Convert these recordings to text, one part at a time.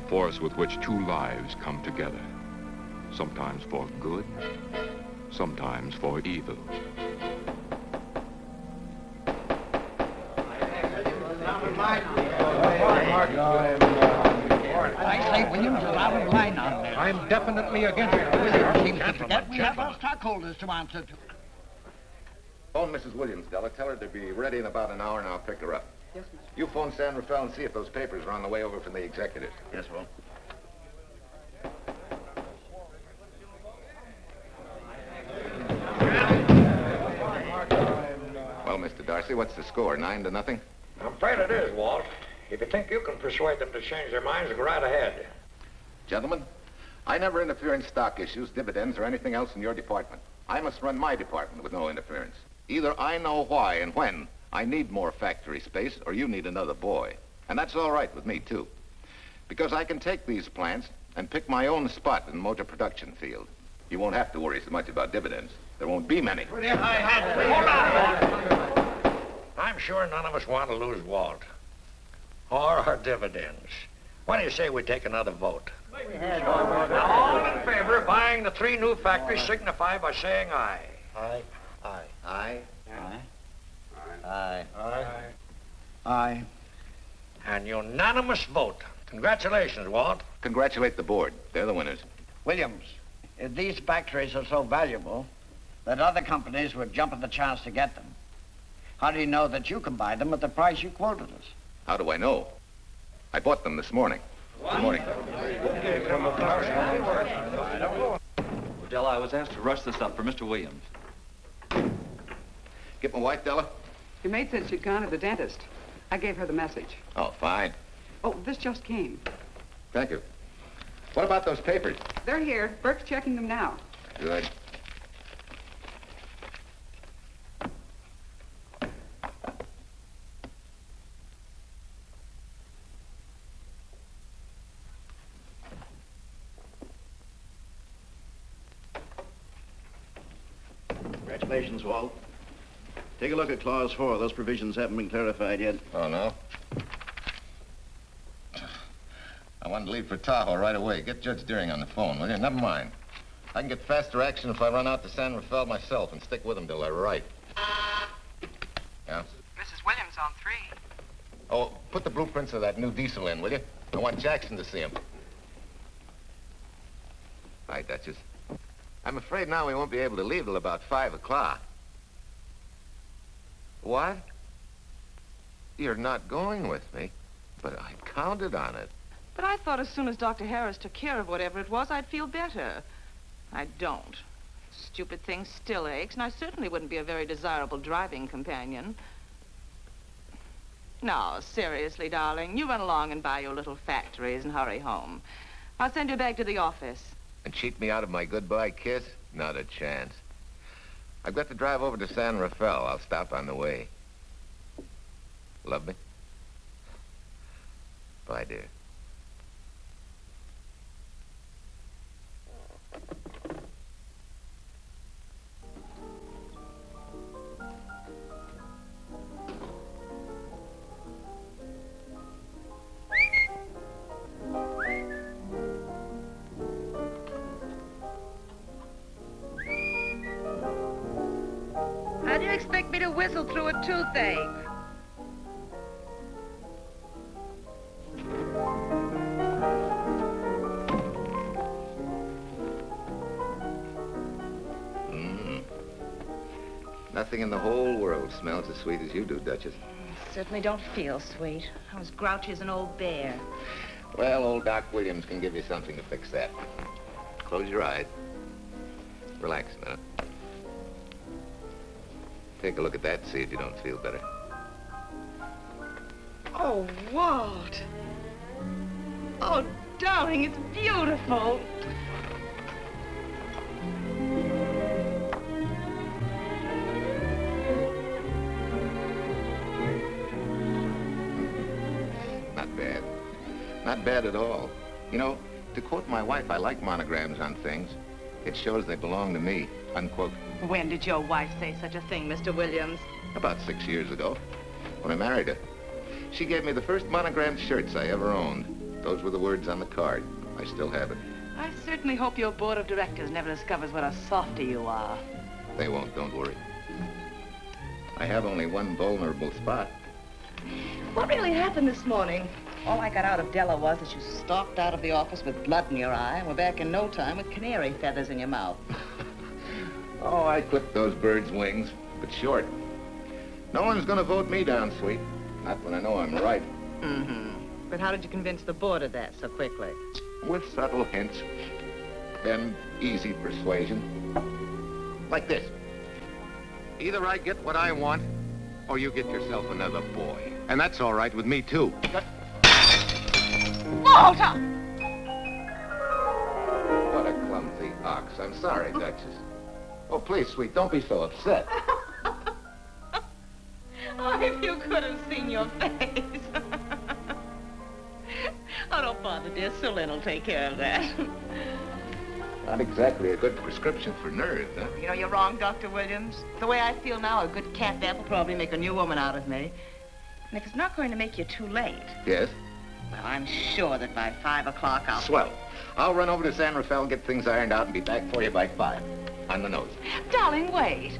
force with which two lives come together, sometimes for good, sometimes for evil. I say Williams is out of line on this. I'm definitely against it. Williams seems to forget we have our stockholders to answer to. Phone Mrs. Williams, Della. Tell her to be ready in about an hour, and I'll pick her up. Yes, Mr. You phone San Rafael and see if those papers are on the way over from the executive. Yes, Will. Well, Mr. Darcy, what's the score? 9-0? I'm afraid it is, Walt. If you think you can persuade them to change their minds, go right ahead. Gentlemen, I never interfere in stock issues, dividends, or anything else in your department. I must run my department with no interference. Either I know why and when I need more factory space, or you need another boy. And that's all right with me, too. Because I can take these plants and pick my own spot in the motor production field. You won't have to worry so much about dividends. There won't be many. Hold on. I'm sure none of us want to lose Walt. Or our dividends. Why do you say we take another vote? Now, all in favor of buying the 3 new factories signify by saying aye. Aye. Aye. Aye. Aye. Aye. An unanimous vote. Congratulations, Walt. Congratulate the board. They're the winners. Williams, if these factories are so valuable that other companies would jump at the chance to get them, how do you know that you can buy them at the price you quoted us? How do I know? I bought them this morning. Good morning. Della, I was asked to rush this up for Mr. Williams. Get my wife, Della? Your maid said she'd gone to the dentist. I gave her the message. Oh, fine. Oh, this just came. Thank you. What about those papers? They're here. Burke's checking them now. Good. Congratulations, Walt. Take a look at Clause 4. Those provisions haven't been clarified yet. Oh, no? I wanted to leave for Tahoe right away. Get Judge Deering on the phone, will you? Never mind. I can get faster action if I run out to San Rafael myself and stick with him till they're right. Yeah? Mrs. Williams on 3. Oh, put the blueprints of that new diesel in, will you? I want Jackson to see him. Hi, Duchess. I'm afraid now we won't be able to leave till about 5 o'clock. What? You're not going with me, but I counted on it. But I thought as soon as Dr. Harris took care of whatever it was, I'd feel better. I don't. Stupid thing still aches, and I certainly wouldn't be a very desirable driving companion. No, seriously, darling, you run along and buy your little factories and hurry home. I'll send you back to the office. And cheat me out of my goodbye kiss? Not a chance. I've got to drive over to San Rafael. I'll stop on the way. Love me? Bye, dear. How do you expect me to whistle through a toothache? Nothing in the whole world smells as sweet as you do, Duchess. Certainly don't feel sweet. I was grouchy as an old bear. Well, old Doc Williams can give you something to fix that. Close your eyes. Relax a minute. Take a look at that and see if you don't feel better. Oh, Walt. Oh, darling, it's beautiful. Not bad. Not bad at all. You know, to quote my wife, I like monograms on things. It shows they belong to me, unquote. When did your wife say such a thing, Mr. Williams? About 6 years ago, when I married her. She gave me the first monogrammed shirts I ever owned. Those were the words on the card. I still have it. I certainly hope your board of directors never discovers what a softy you are. They won't, don't worry. I have only one vulnerable spot. What really happened this morning? All I got out of Della was that you stalked out of the office with blood in your eye and were back in no time with canary feathers in your mouth. Oh, I clipped those birds' wings, but short. No one's gonna vote me down, sweet. Not when I know I'm right. Mm-hmm. But how did you convince the board of that so quickly? With subtle hints and easy persuasion. Like this. Either I get what I want, or you get yourself another boy. And that's all right with me, too. Walter! What a clumsy ox. I'm sorry, Duchess. Oh, please, sweet, don't be so upset. Oh, if you could have seen your face. Oh, don't bother, dear. Sulin will take care of that. Not exactly a good prescription for nerves, huh? You know, you're wrong, Dr. Williams. The way I feel now, a good catnap will probably make a new woman out of me. And if it's not going to make you too late... Yes? Well, I'm sure that by 5 o'clock I'll... Swell. I'll run over to San Rafael, get things ironed out, and be back for you by 5. On the nose. Darling, wait.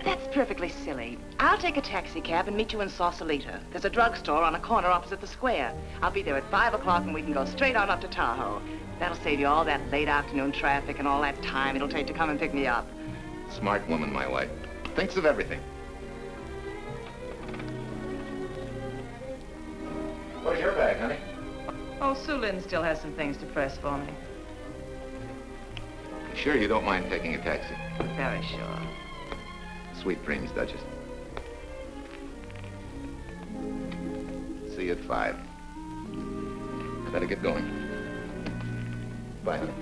That's perfectly silly. I'll take a taxi cab and meet you in Sausalito. There's a drugstore on a corner opposite the square. I'll be there at 5 o'clock and we can go straight on up to Tahoe. That'll save you all that late afternoon traffic and all that time it'll take to come and pick me up. Smart woman, my wife. Thinks of everything. Where's your bag, honey? Oh, Sulin still has some things to press for me. Sure you don't mind taking a taxi? Very sure. Sweet dreams, Duchess. See you at 5. I better get going. Bye, honey.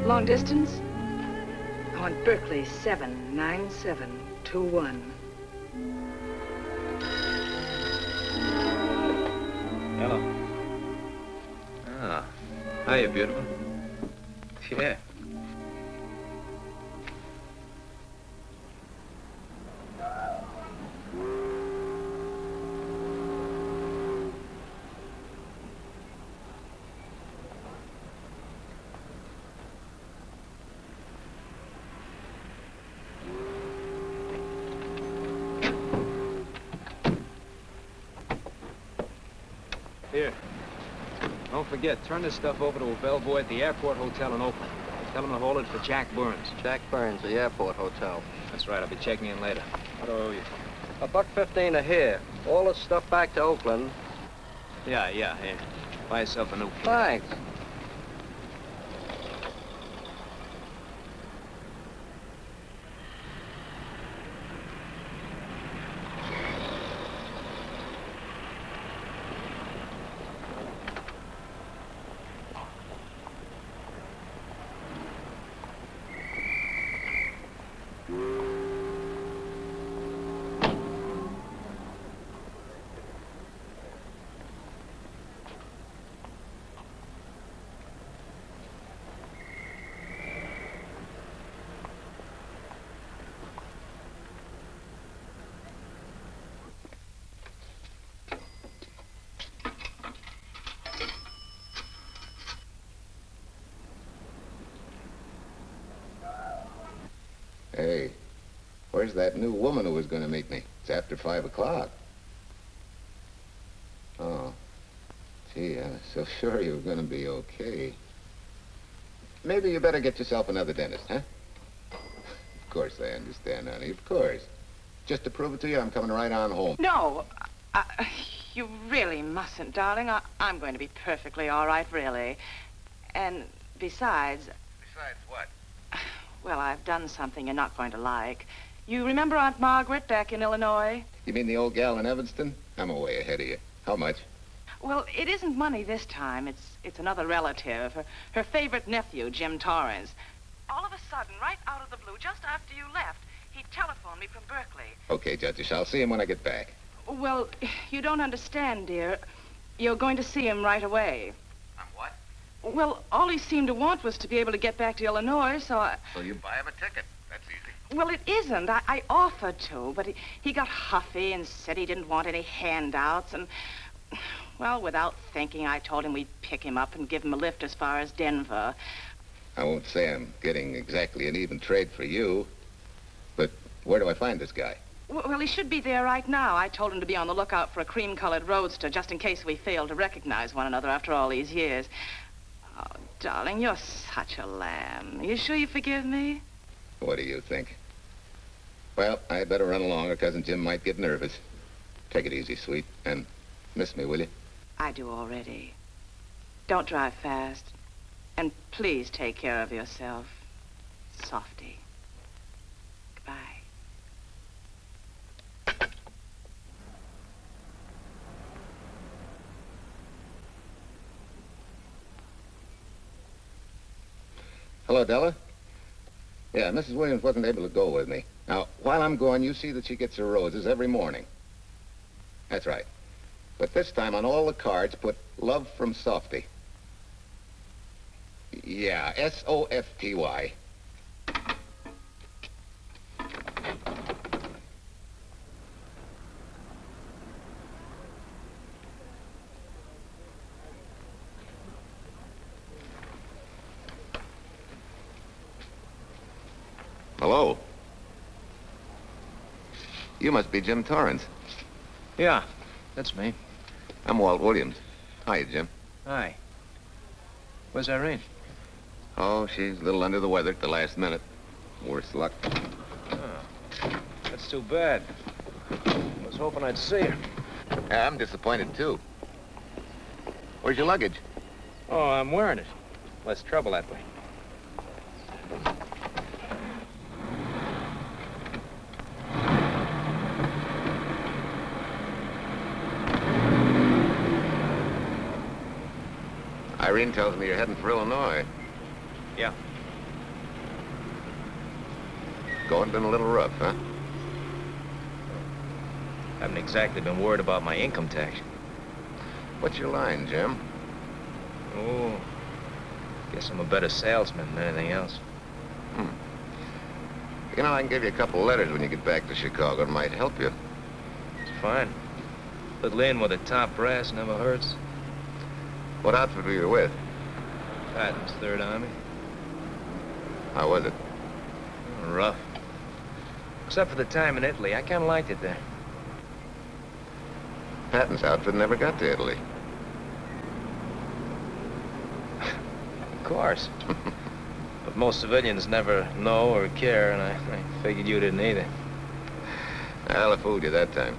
Long distance? I want Berkeley 79721. Hello. Ah, hiya, beautiful. Yeah. Here. Don't forget, turn this stuff over to a bellboy at the airport hotel in Oakland. Tell him to hold it for Jack Burns. Jack Burns, the airport hotel. That's right, I'll be checking in later. What do I owe you? $1.15 a here. All the stuff back to Oakland. Yeah, here. Buy yourself a new kit. Thanks. Hey, where's that new woman who was going to meet me? It's after 5 o'clock. Oh, gee, I was so sure you were going to be okay. Maybe you better get yourself another dentist, huh? Of course I understand, honey, of course. Just to prove it to you, I'm coming right on home. No, you really mustn't, darling. I'm going to be perfectly all right, really. And besides... Besides what? Well, I've done something you're not going to like. You remember Aunt Margaret back in Illinois? You mean the old gal in Evanston? I'm way ahead of you. How much? Well, it isn't money this time. It's another relative, her favorite nephew, Jim Torrance. All of a sudden, right out of the blue, just after you left, he telephoned me from Berkeley. Okay, Judge, I'll see him when I get back. Well, you don't understand, dear. You're going to see him right away. I'm what? Well, all he seemed to want was to be able to get back to Illinois, so I... So you buy him a ticket. That's easy. Well, it isn't. I offered to, but he got huffy and said he didn't want any handouts, and... Well, without thinking, I told him we'd pick him up and give him a lift as far as Denver. I won't say I'm getting exactly an even trade for you, but where do I find this guy? Well, he should be there right now. I told him to be on the lookout for a cream-colored roadster, just in case we failed to recognize one another after all these years. Oh, darling, you're such a lamb. You sure you forgive me? What do you think? Well, I better run along or Cousin Jim might get nervous. Take it easy, sweet, and miss me, will you? I do already. Don't drive fast. And please take care of yourself. Softy. Goodbye. Hello, Della. Yeah, Mrs. Williams wasn't able to go with me. Now, while I'm gone, you see that she gets her roses every morning. That's right. But this time on all the cards, put love from Softy. Yeah, S-O-F-T-Y. Hello. You must be Jim Torrance. Yeah, that's me. I'm Walt Williams. Hiya, Jim. Hi. Where's Irene? Oh, she's a little under the weather at the last minute. Worse luck. Oh, that's too bad. I was hoping I'd see her. Yeah, I'm disappointed, too. Where's your luggage? Oh, I'm wearing it. Less trouble that way. Irene tells me you're heading for Illinois. Yeah. Going been a little rough, huh? Haven't exactly been worried about my income tax. What's your line, Jim? Oh, guess I'm a better salesman than anything else. You know, I can give you a couple letters when you get back to Chicago. It might help you. It's fine. Little in with a top brass never hurts. What outfit were you with? Patton's Third Army. How was it? Rough. Except for the time in Italy. I kind of liked it there. Patton's outfit never got to Italy. Of course. But most civilians never know or care, and I figured you didn't either. Well, I fooled you that time.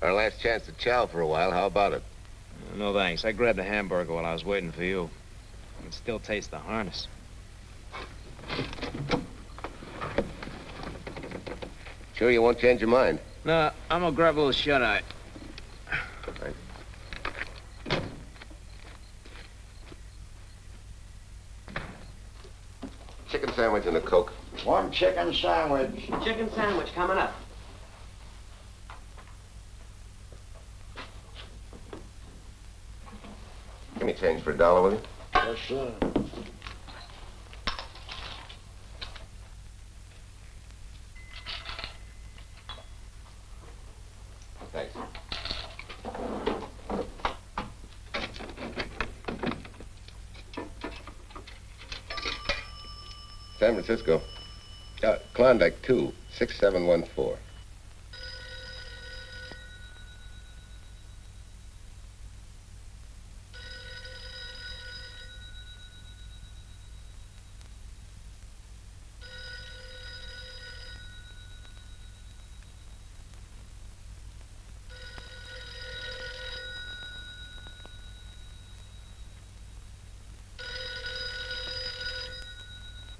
Our last chance to chow for a while. How about it? No, thanks. I grabbed a hamburger while I was waiting for you. I can still taste the harness. Sure you won't change your mind? No, I'm gonna grab a little shut-eye. Right. Chicken sandwich and a Coke. One chicken sandwich. Chicken sandwich coming up. Give me change for $1, will you? Yes, sir. Thanks. San Francisco. Klondike, 2. 6714.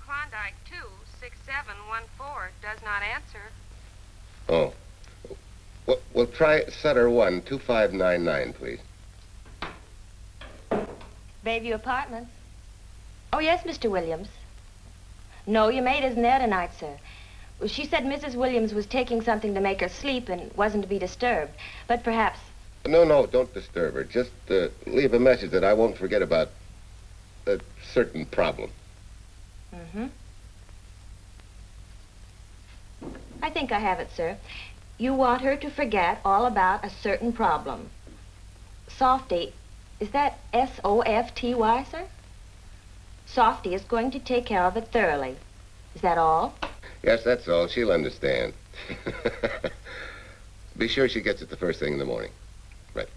Klondike 26714 does not answer. Oh. We'll try Sutter 1, 2599, please. Bayview Apartments. Oh, yes, Mr. Williams. No, your maid isn't there tonight, sir. Well, she said Mrs. Williams was taking something to make her sleep and wasn't to be disturbed. But perhaps... No, don't disturb her. Just leave a message that I won't forget about a certain problem. Mm-hmm. I think I have it, sir. You want her to forget all about a certain problem. Softy, is that S-O-F-T-Y, sir? Softy is going to take care of it thoroughly. Is that all? Yes, that's all. She'll understand. Be sure she gets it the first thing in the morning. Right.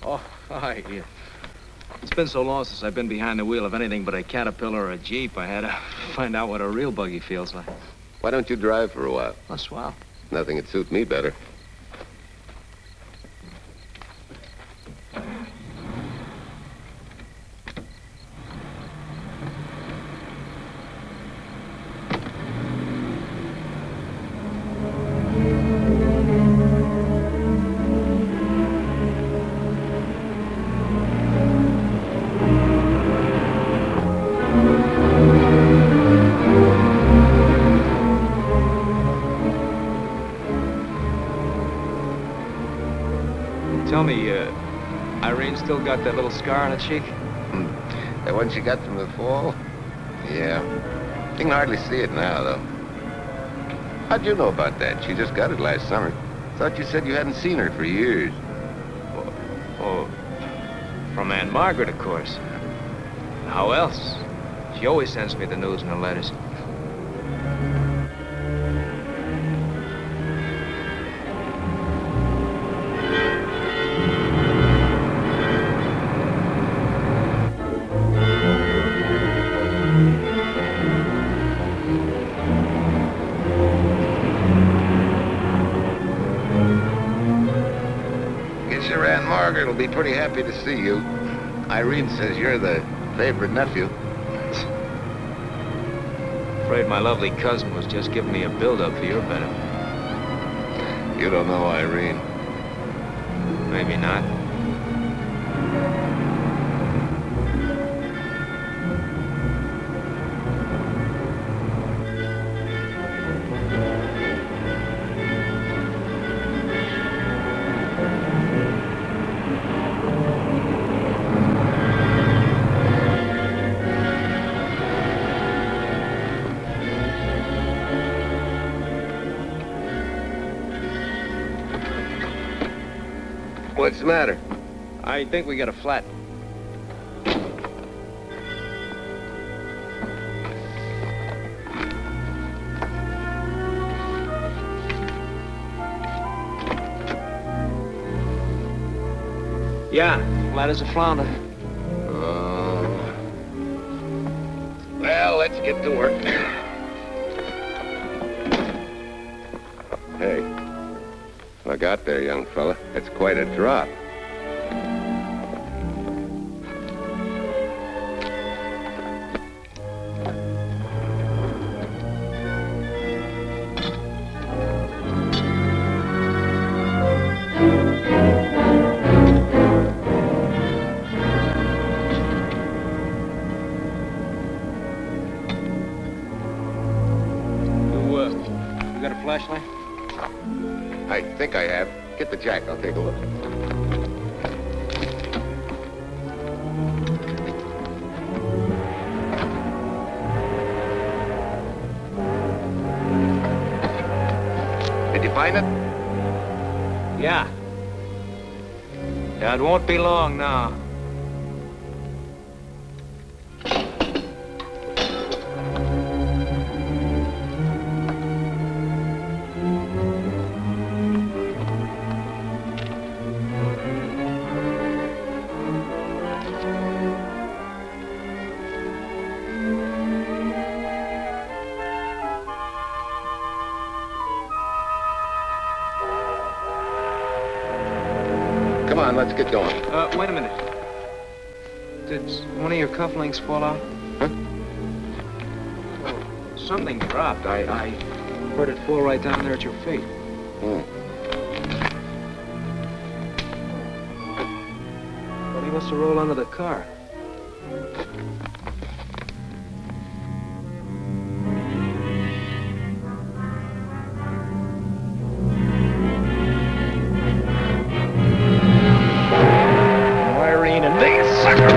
Oh, hi. Yeah. It's been so long since I've been behind the wheel of anything but a Caterpillar or a Jeep, I had to find out what a real buggy feels like. Why don't you drive for a while? Oh, swell. Nothing would suit me better. Tell me, Irene still got that little scar on her cheek? That one she got from the fall? Yeah. You can hardly see it now, though. How'd you know about that? She just got it last summer. Thought you said you hadn't seen her for years. Oh, from Aunt Margaret, of course. How else? She always sends me the news in her letters. Margaret will be pretty happy to see you. Irene says you're the favorite nephew. Afraid my lovely cousin was just giving me a build-up for your benefit. You don't know Irene. Maybe not. What's the matter? I think we got a flat. Yeah, flat as a flounder. Well, let's get to work. Hey, look out there, young fella. It's quite a drop. You got a flashlight? I think I have. Get the jack. I'll take a look. Did you find it? Yeah. Yeah, it won't be long now. Come on, let's get going. Wait a minute. Did one of your cufflinks fall out? Huh? Oh, something dropped. I heard it fall right down there at your feet. Hmm. Well, he must have rolled under the car. Irene and these suckers.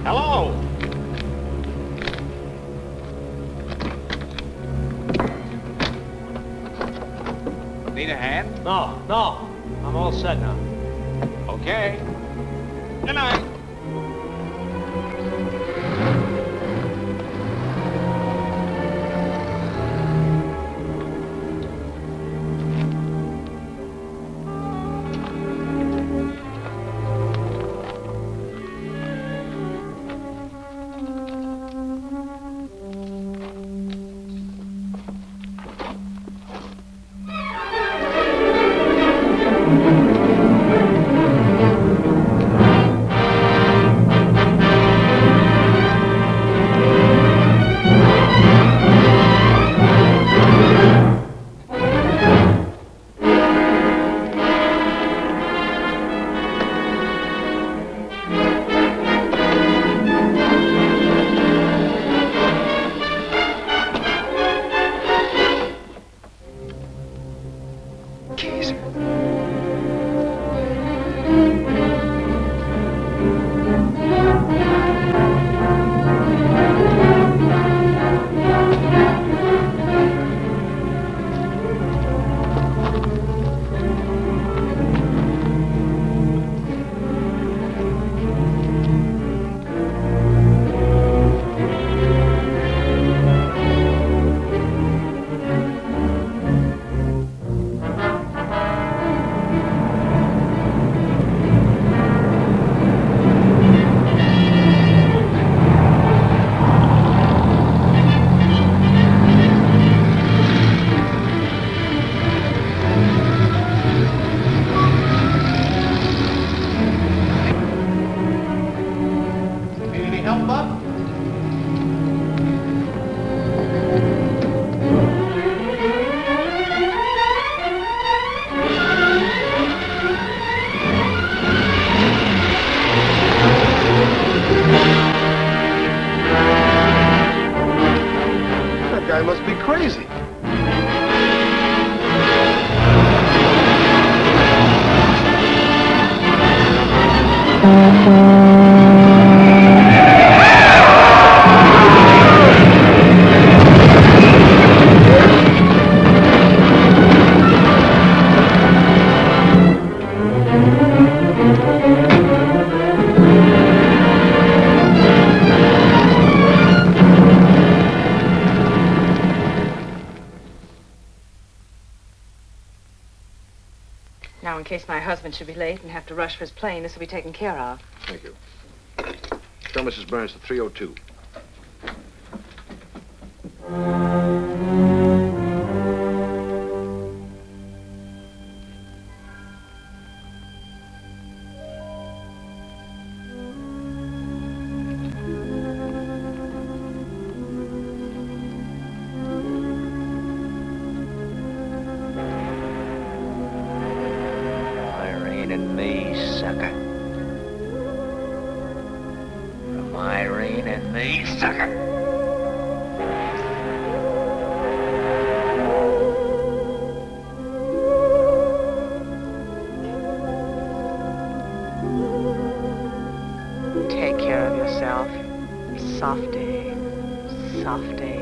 Hello? Need a hand? No. I'm all set now. Okay. Good night. Guy must be crazy. case my husband should be late and have to rush for his plane, this will be taken care of. Thank you. Tell Mrs. Burns to 302. Irene and me, sucker. From Irene and me, sucker. Take care of yourself. Softy. Softy.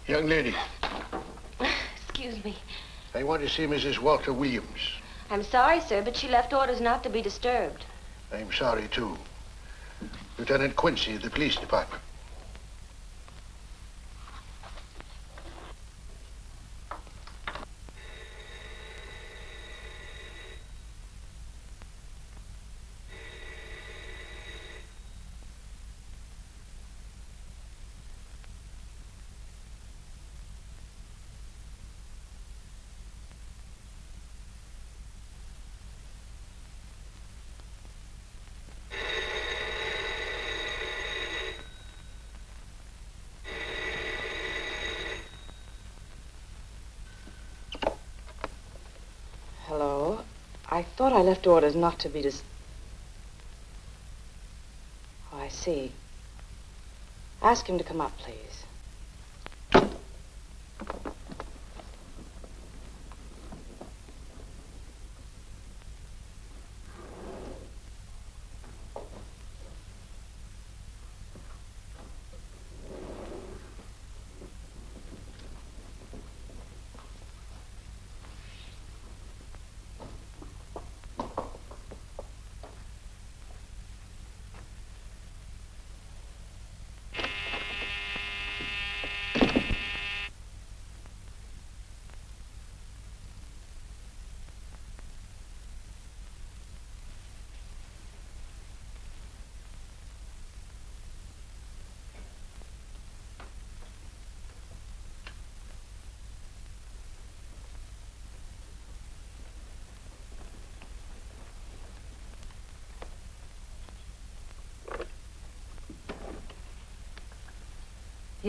Young lady, Excuse me. I want to see Mrs. Walter Williams. I'm sorry, sir, but she left orders not to be disturbed. I'm sorry, too. Lieutenant Quincy of the police department. Hello? I thought I left orders not to be Oh, I see. Ask him to come up, please.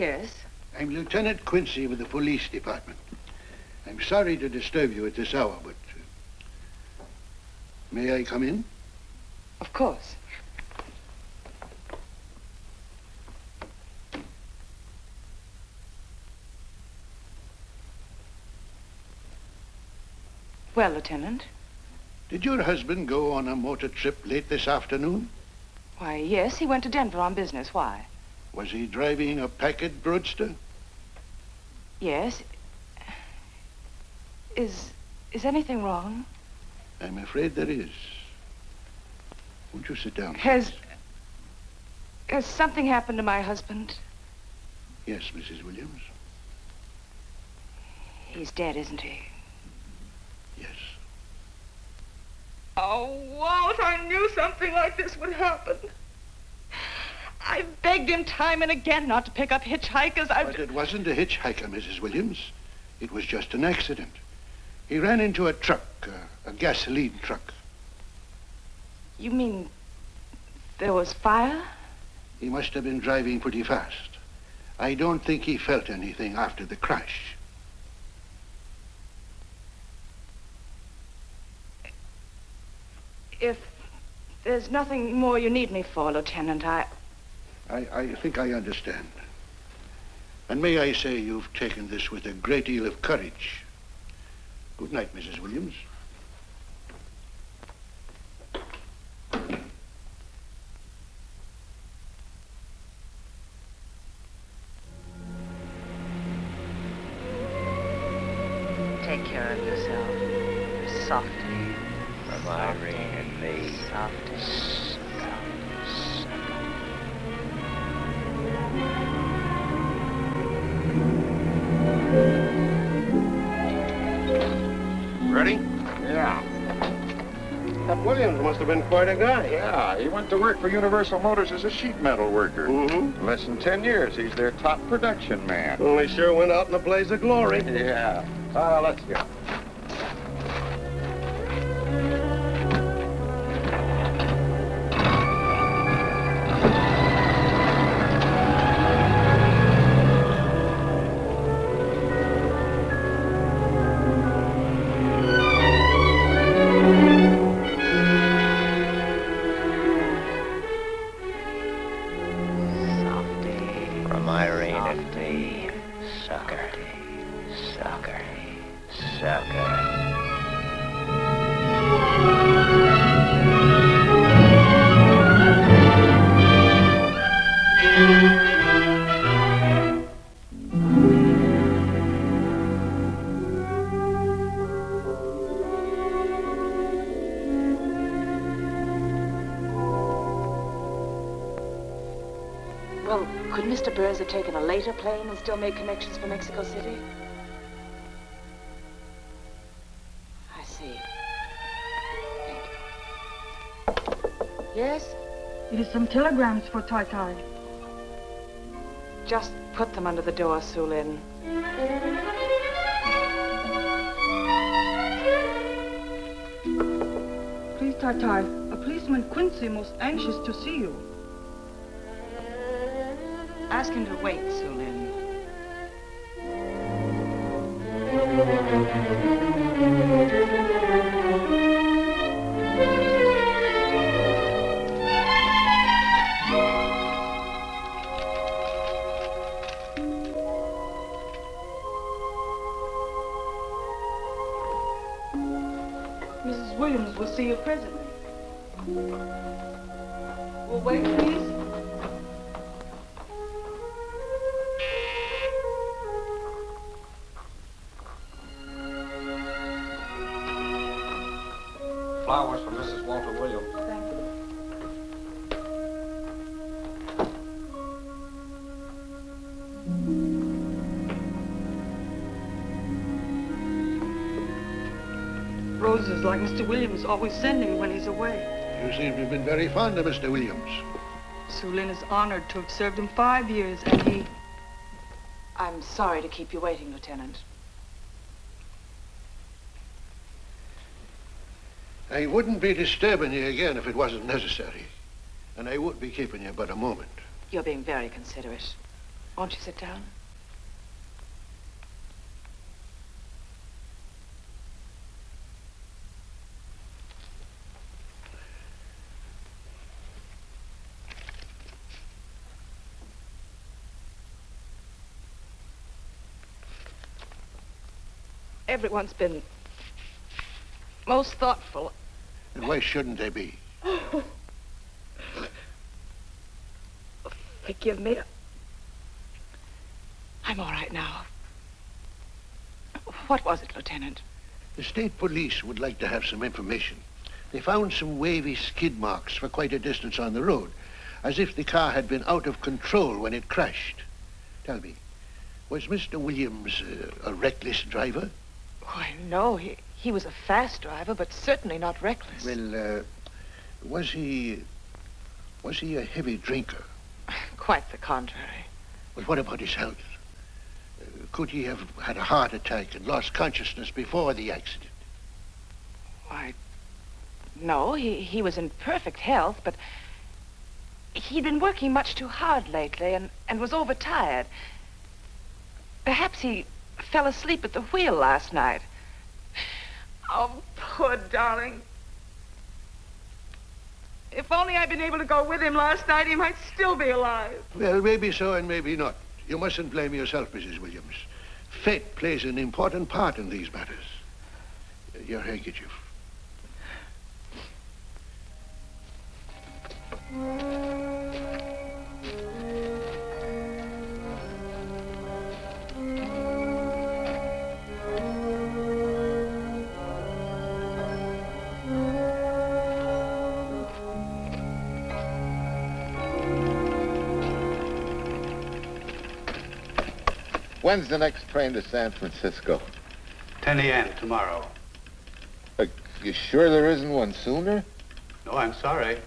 Yes? I'm Lieutenant Quincy with the police department. I'm sorry to disturb you at this hour, but... may I come in? Of course. Well, Lieutenant? Did your husband go on a motor trip late this afternoon? Why, yes, he went to Denver on business. Why? Was he driving a Packard roadster? Yes. Is anything wrong? I'm afraid there is. Won't you sit down? Has something happened to my husband? Yes, Mrs. Williams. He's dead, isn't he? Yes. Oh, Walt, I knew something like this would happen. I begged him time and again not to pick up hitchhikers. But it wasn't a hitchhiker, Mrs. Williams. It was just an accident. He ran into a truck, a gasoline truck. You mean there was fire? He must have been driving pretty fast. I don't think he felt anything after the crash. If there's nothing more you need me for, Lieutenant, I think I understand. And may I say you've taken this with a great deal of courage. Good night, Mrs. Williams. Take care of yourself. Softly. From Irene and me. Softly. Ready? Yeah. That Williams must have been quite a guy. Yeah, he went to work for Universal Motors as a sheet metal worker. Mm-hmm. Less than 10 years, he's their top production man. Well, he sure went out in a blaze of glory. Yeah. Let's go. From Irene and me. Sucker. Sucker. Sucker. Well, could Mr. Burns have taken a later plane and still made connections for Mexico City? I see. Thank you. Yes? It is some telegrams for Tai. Just put them under the door, Sulin. Please, Tai, a policeman Quincy most anxious to see you. Ask him to wait, Sulin. Mrs. Williams will see you presently. Will wait, please. Flowers for Mrs. Walter Williams. Thank you. Roses like Mr. Williams always sending when he's away. You seem to have been very fond of Mr. Williams. Sulin is honored to have served him 5 years, and he... I'm sorry to keep you waiting, Lieutenant. I wouldn't be disturbing you again if it wasn't necessary. And I would be keeping you but a moment. You're being very considerate. Won't you sit down? Everyone's been most thoughtful. And why shouldn't they be? Forgive me. I'm all right now. What was it, Lieutenant? The state police would like to have some information. They found some wavy skid marks for quite a distance on the road, as if the car had been out of control when it crashed. Tell me, was Mr. Williams a reckless driver? Why, no. He was a fast driver, but certainly not reckless. Well, was he a heavy drinker? Quite the contrary. Well, what about his health? Could he have had a heart attack and lost consciousness before the accident? Why, no. He was in perfect health, but he'd been working much too hard lately and was overtired. Perhaps he fell asleep at the wheel last night. Oh, poor darling. If only I'd been able to go with him last night, he might still be alive. Well, maybe so and maybe not. You mustn't blame yourself, Mrs. Williams. Fate plays an important part in these matters. Your handkerchief. When's the next train to San Francisco? 10 a.m. tomorrow. You sure there isn't one sooner? No, I'm sorry.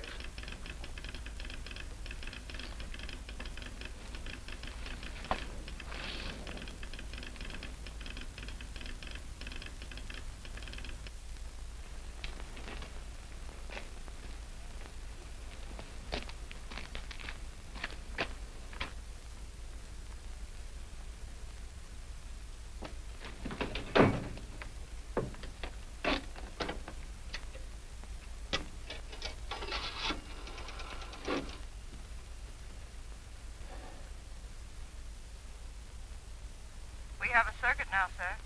We have a circuit now, sir.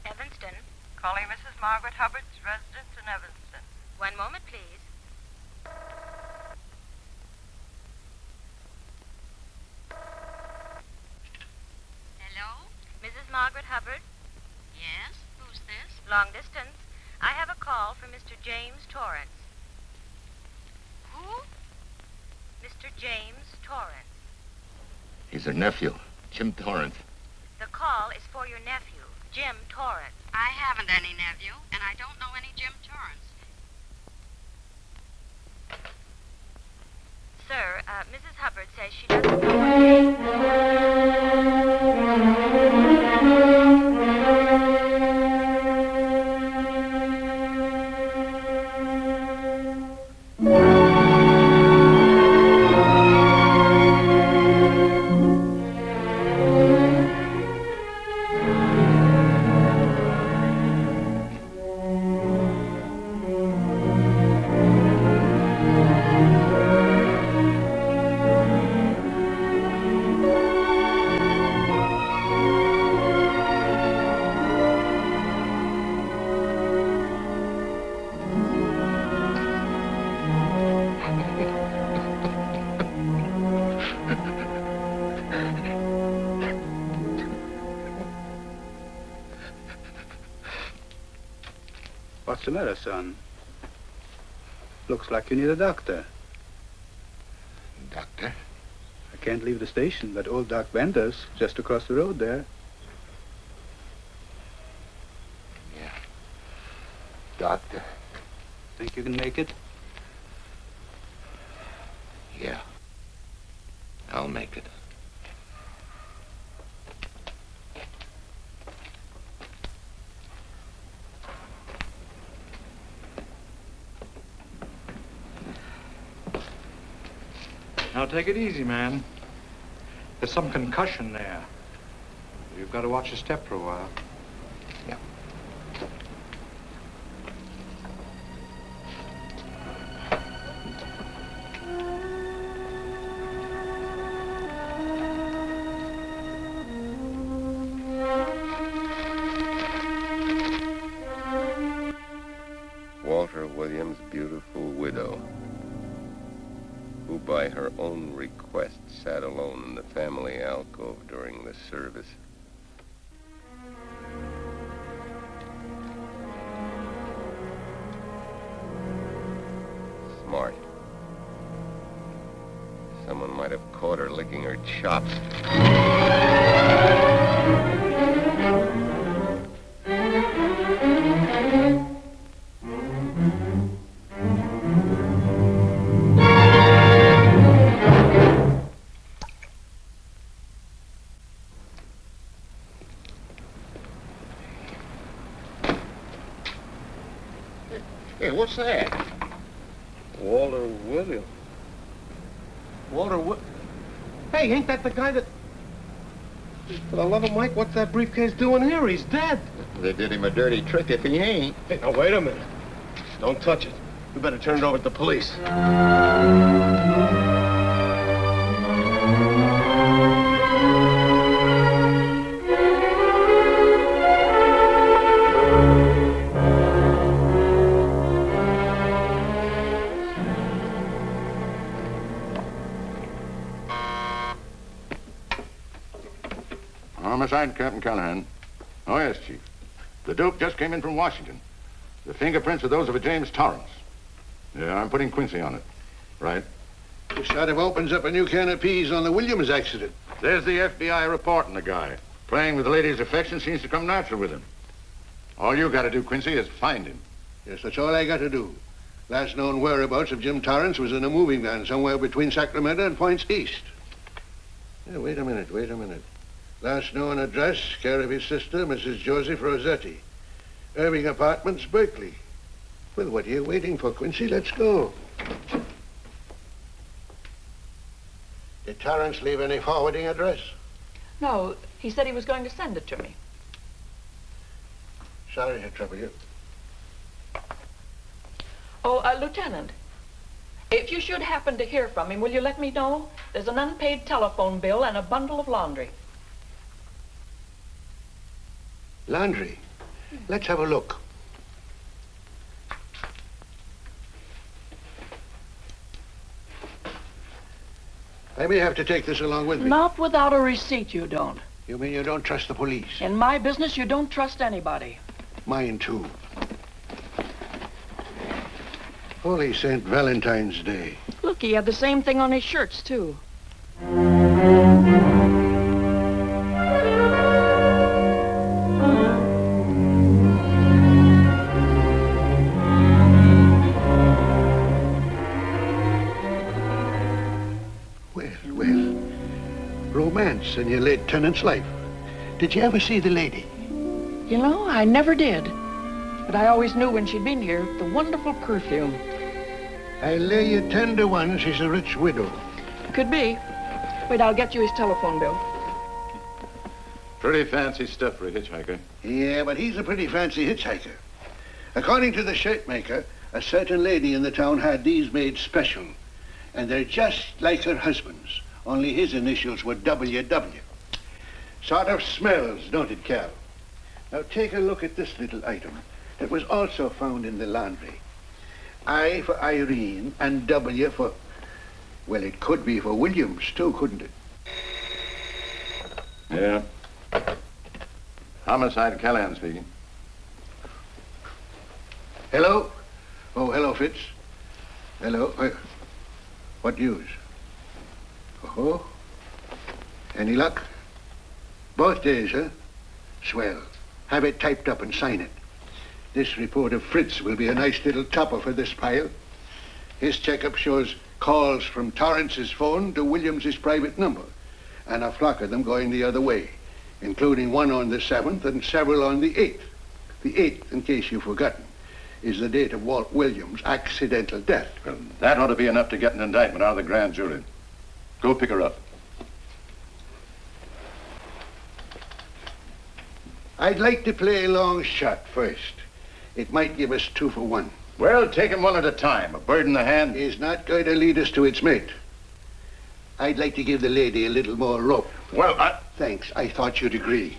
Evanston. Calling Mrs. Margaret Hubbard's residence in Evanston. One moment, please. Hello? Mrs. Margaret Hubbard? Yes? Who's this? Long distance. I have a call from Mr. James Torrance. Who? Mr. James Torrance. He's her nephew, Jim Torrance. The call is for your nephew, Jim Torrance. I haven't any nephew, and I don't know any Jim Torrance. Sir, Mrs. Hubbard says she doesn't What's the matter, son? Looks like you need a doctor. Doctor? I can't leave the station, but old Doc Bender's just across the road there. Yeah. Doctor? Think you can make it? Yeah. I'll make it. Now take it easy, man. There's some concussion there. You've got to watch your step for a while. Yeah. Walter Williams' beautiful widow, who by her own request sat alone in the family alcove during the service. Smart. Someone might have caught her licking her chops. Hey, what's that? Walter Williams. Hey, ain't that the guy that... For the love of Mike, what's that briefcase doing here? He's dead. They did him a dirty trick if he ain't. Hey, now, wait a minute. Don't touch it. We better turn it over to the police. Homicide, Captain Callahan. Oh, yes, Chief. The dope just came in from Washington. The fingerprints are those of a James Torrance. Yeah, I'm putting Quincy on it. Right. This sort of opens up a new can of peas on the Williams accident. There's the FBI reporting the guy. Playing with the lady's affection seems to come natural with him. All you got to do, Quincy, is find him. Yes, that's all I got to do. Last known whereabouts of Jim Torrance was in a moving van somewhere between Sacramento and Points East. Yeah, wait a minute. Last known address, care of his sister, Mrs. Joseph Rossetti. Irving Apartments, Berkeley. Well, what are you waiting for, Quincy? Let's go. Did Torrance leave any forwarding address? No, he said he was going to send it to me. Sorry to trouble you. Oh, Lieutenant, if you should happen to hear from him, will you let me know? There's an unpaid telephone bill and a bundle of laundry. Laundry? Let's have a look. I may have to take this along with me. Not without a receipt, you don't. You mean you don't trust the police? In my business, you don't trust anybody. Mine, too. Holy St. Valentine's Day. Look, he had the same thing on his shirts, too. Romance in your late tenant's life. Did you ever see the lady? You know, I never did. But I always knew when she'd been here, the wonderful perfume. I'll lay you 10 to 1 she's a rich widow. Could be. Wait, I'll get you his telephone bill. Pretty fancy stuff for a hitchhiker. Yeah, but he's a pretty fancy hitchhiker. According to the shirt maker, a certain lady in the town had these made special. And they're just like her husband's. Only his initials were WW. Sort of smells, don't it, Cal? Now take a look at this little item that was also found in the laundry. I for Irene and W for... Well, it could be for Williams, too, couldn't it? Yeah. Homicide, Callahan speaking. Hello? Oh, hello, Fitz. Hello. What news? Oh? Any luck? Both days, huh? Swell. Have it typed up and sign it. This report of Fritz will be a nice little topper for this pile. His checkup shows calls from Torrance's phone to Williams's private number, and a flock of them going the other way, including one on the 7th and several on the 8th. The 8th, in case you've forgotten, is the date of Walt Williams' accidental death. Well, that ought to be enough to get an indictment out of the grand jury. Go pick her up. I'd like to play a long shot first. It might give us 2 for 1. Well, take 'em one at a time. A bird in the hand is not going to lead us to its mate. I'd like to give the lady a little more rope. Well, Thanks. I thought you'd agree.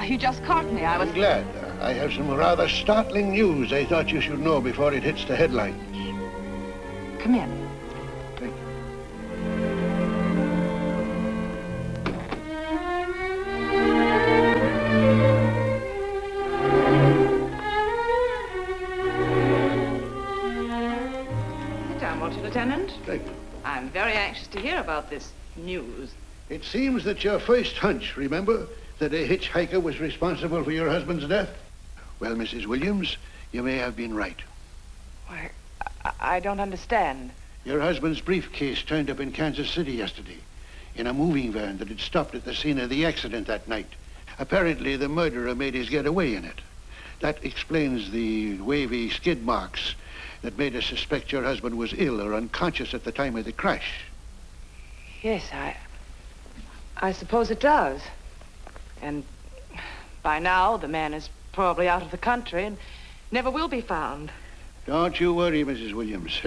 You just caught me. I'm glad. I have some rather startling news I thought you should know before it hits the headlines. Come in. Thank you. Sit down, won't you, Lieutenant? Thank you. I'm very anxious to hear about this news. It seems that your first hunch, remember, that a hitchhiker was responsible for your husband's death? Well, Mrs. Williams, you may have been right. Why, I don't understand. Your husband's briefcase turned up in Kansas City yesterday in a moving van that had stopped at the scene of the accident that night. Apparently, the murderer made his getaway in it. That explains the wavy skid marks that made us suspect your husband was ill or unconscious at the time of the crash. Yes, I suppose it does. And by now, the man is probably out of the country and never will be found. Don't you worry, Mrs. Williams.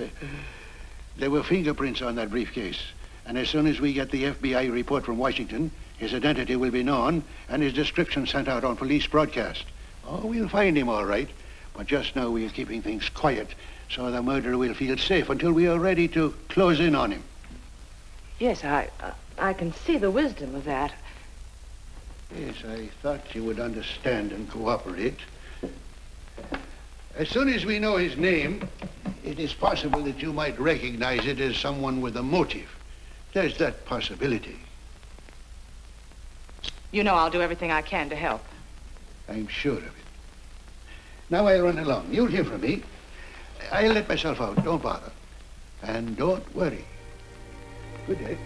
There were fingerprints on that briefcase. And as soon as we get the FBI report from Washington, his identity will be known and his description sent out on police broadcast. Oh, we'll find him all right. But just now we are keeping things quiet so the murderer will feel safe until we are ready to close in on him. Yes, I can see the wisdom of that. Yes, I thought you would understand and cooperate. As soon as we know his name, it is possible that you might recognize it as someone with a motive. There's that possibility. You know I'll do everything I can to help. I'm sure of it. Now I'll run along. You'll hear from me. I'll let myself out. Don't bother. And don't worry. Good day.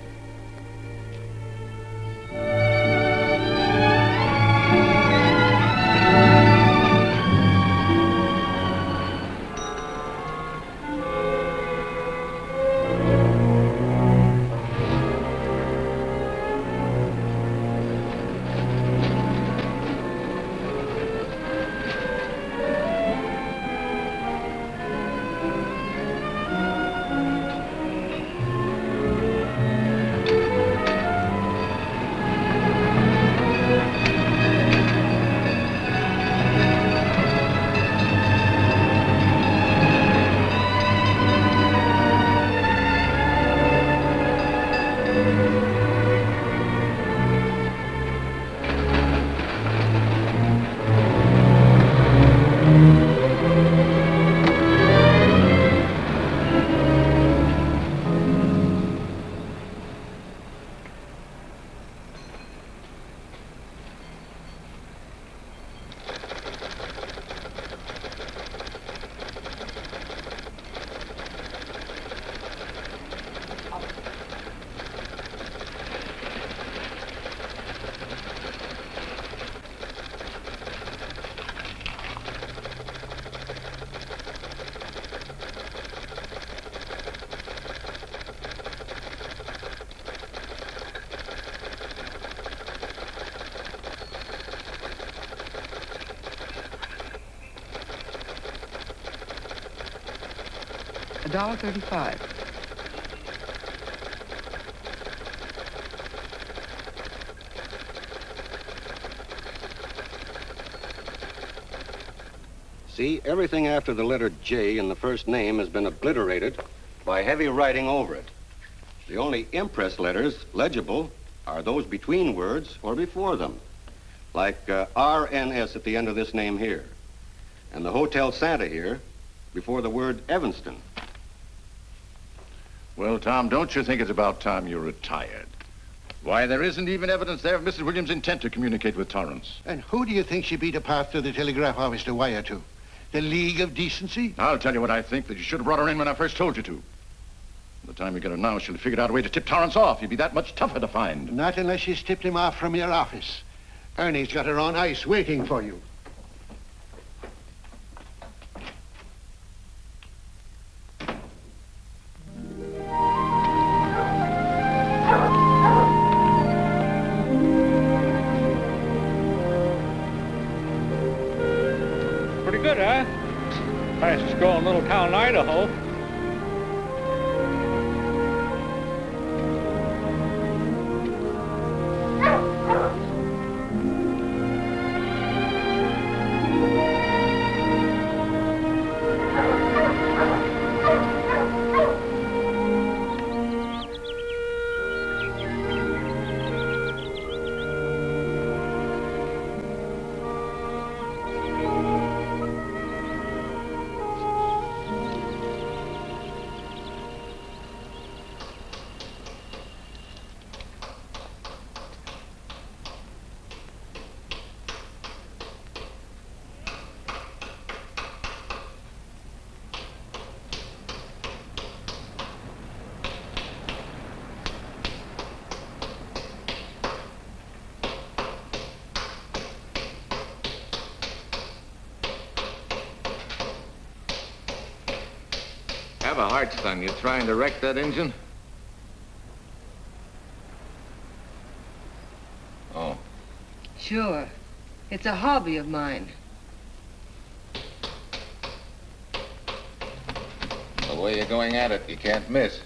$1.35. See, everything after the letter J in the first name has been obliterated by heavy writing over it. The only impress letters legible are those between words or before them, like RNS at the end of this name here, and the Hotel Santa here before the word Evanston. Well, Tom, don't you think it's about time you retired? Why, there isn't even evidence there of Mrs. Williams' intent to communicate with Torrance. And who do you think she beat a path to the telegraph office to wire to? The League of Decency? I'll tell you what I think, that you should have brought her in when I first told you to. By the time we get her now, she'll have figured out a way to tip Torrance off. He'd be that much tougher to find. Not unless she's tipped him off from your office. Ernie's got her on ice waiting for you. Pretty good, huh? Fastest growing little town in Idaho. Have a heart, son. You trying to wreck that engine? Oh. Sure. It's a hobby of mine. The way you're going at it, you can't miss.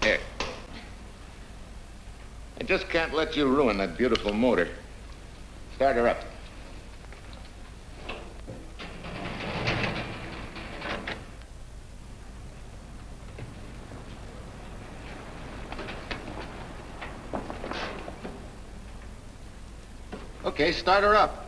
Here. I just can't let you ruin that beautiful motor. Start her up. Okay, start her up.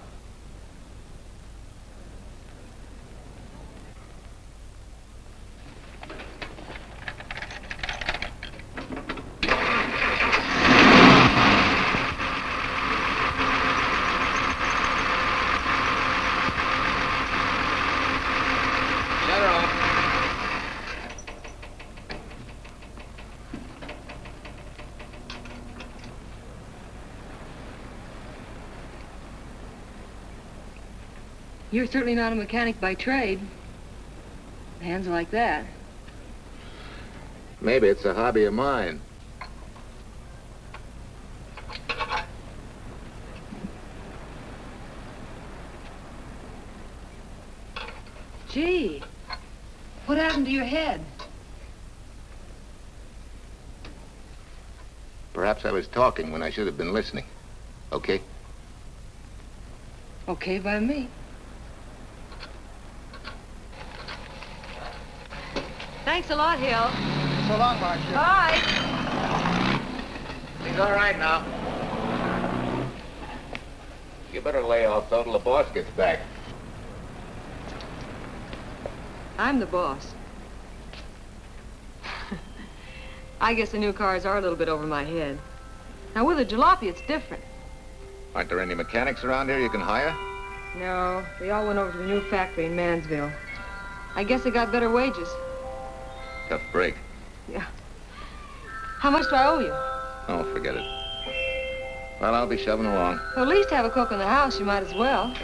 Shut her off. You're certainly not a mechanic by trade. Hands like that. Maybe it's a hobby of mine. Gee, what happened to your head? Perhaps I was talking when I should have been listening. Okay? Okay by me. Thanks a lot, Hill. So long, Marcia. Bye. He's all right now. You better lay off though till the boss gets back. I'm the boss. I guess the new cars are a little bit over my head. Now, with a jalopy, it's different. Aren't there any mechanics around here you can hire? No, they all went over to the new factory in Mansville. I guess they got better wages. Tough break. Yeah. How much do I owe you? Oh, forget it. Well, I'll be shoving along. Well, at least have a cook in the house. You might as well.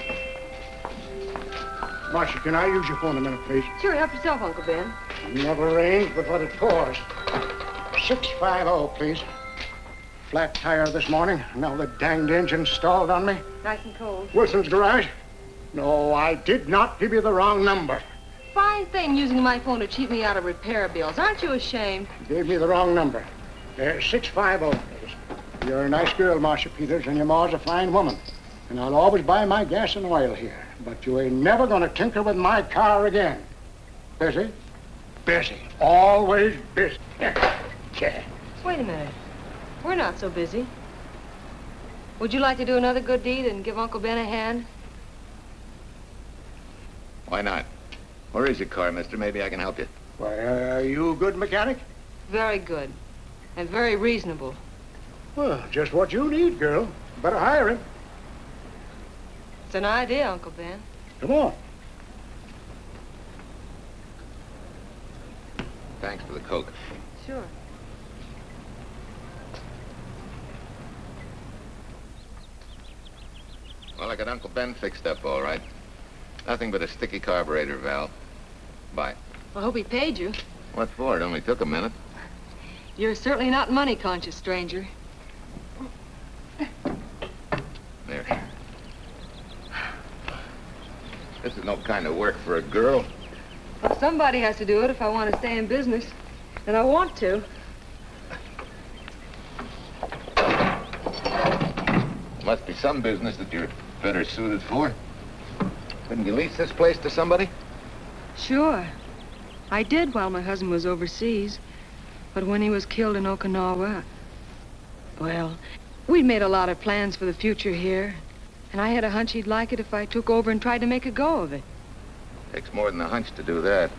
Marcia, can I use your phone a minute, please? Sure, help yourself, Uncle Ben. Never rains but what it pours. 650, please. Flat tire this morning. Now the danged engine stalled on me. Nice and cold. Wilson's garage? No, I did not give you the wrong number. Fine thing using my phone to cheat me out of repair bills. Aren't you ashamed? You gave me the wrong number. 650, please. You're a nice girl, Marcia Peters, and your ma's a fine woman. And I'll always buy my gas and oil here. But you ain't never gonna tinker with my car again. Busy? Busy. Always busy. Yeah. Wait a minute. We're not so busy. Would you like to do another good deed and give Uncle Ben a hand? Why not? Where is your car, mister? Maybe I can help you. Why, are you a good mechanic? Very good. And very reasonable. Well, just what you need, girl. Better hire him. It's an idea, Uncle Ben. Come on. Thanks for the Coke. Sure. Well, I got Uncle Ben fixed up all right. Nothing but a sticky carburetor valve. Bye. I hope he paid you. What for? It only took a minute. You're certainly not money conscious, stranger. There. This is no kind of work for a girl. Well, somebody has to do it if I want to stay in business. And I want to. Must be some business that you're better suited for. Couldn't you lease this place to somebody? Sure. I did while my husband was overseas. But when he was killed in Okinawa, well, we'd made a lot of plans for the future here. And I had a hunch he'd like it if I took over and tried to make a go of it. Takes more than a hunch to do that.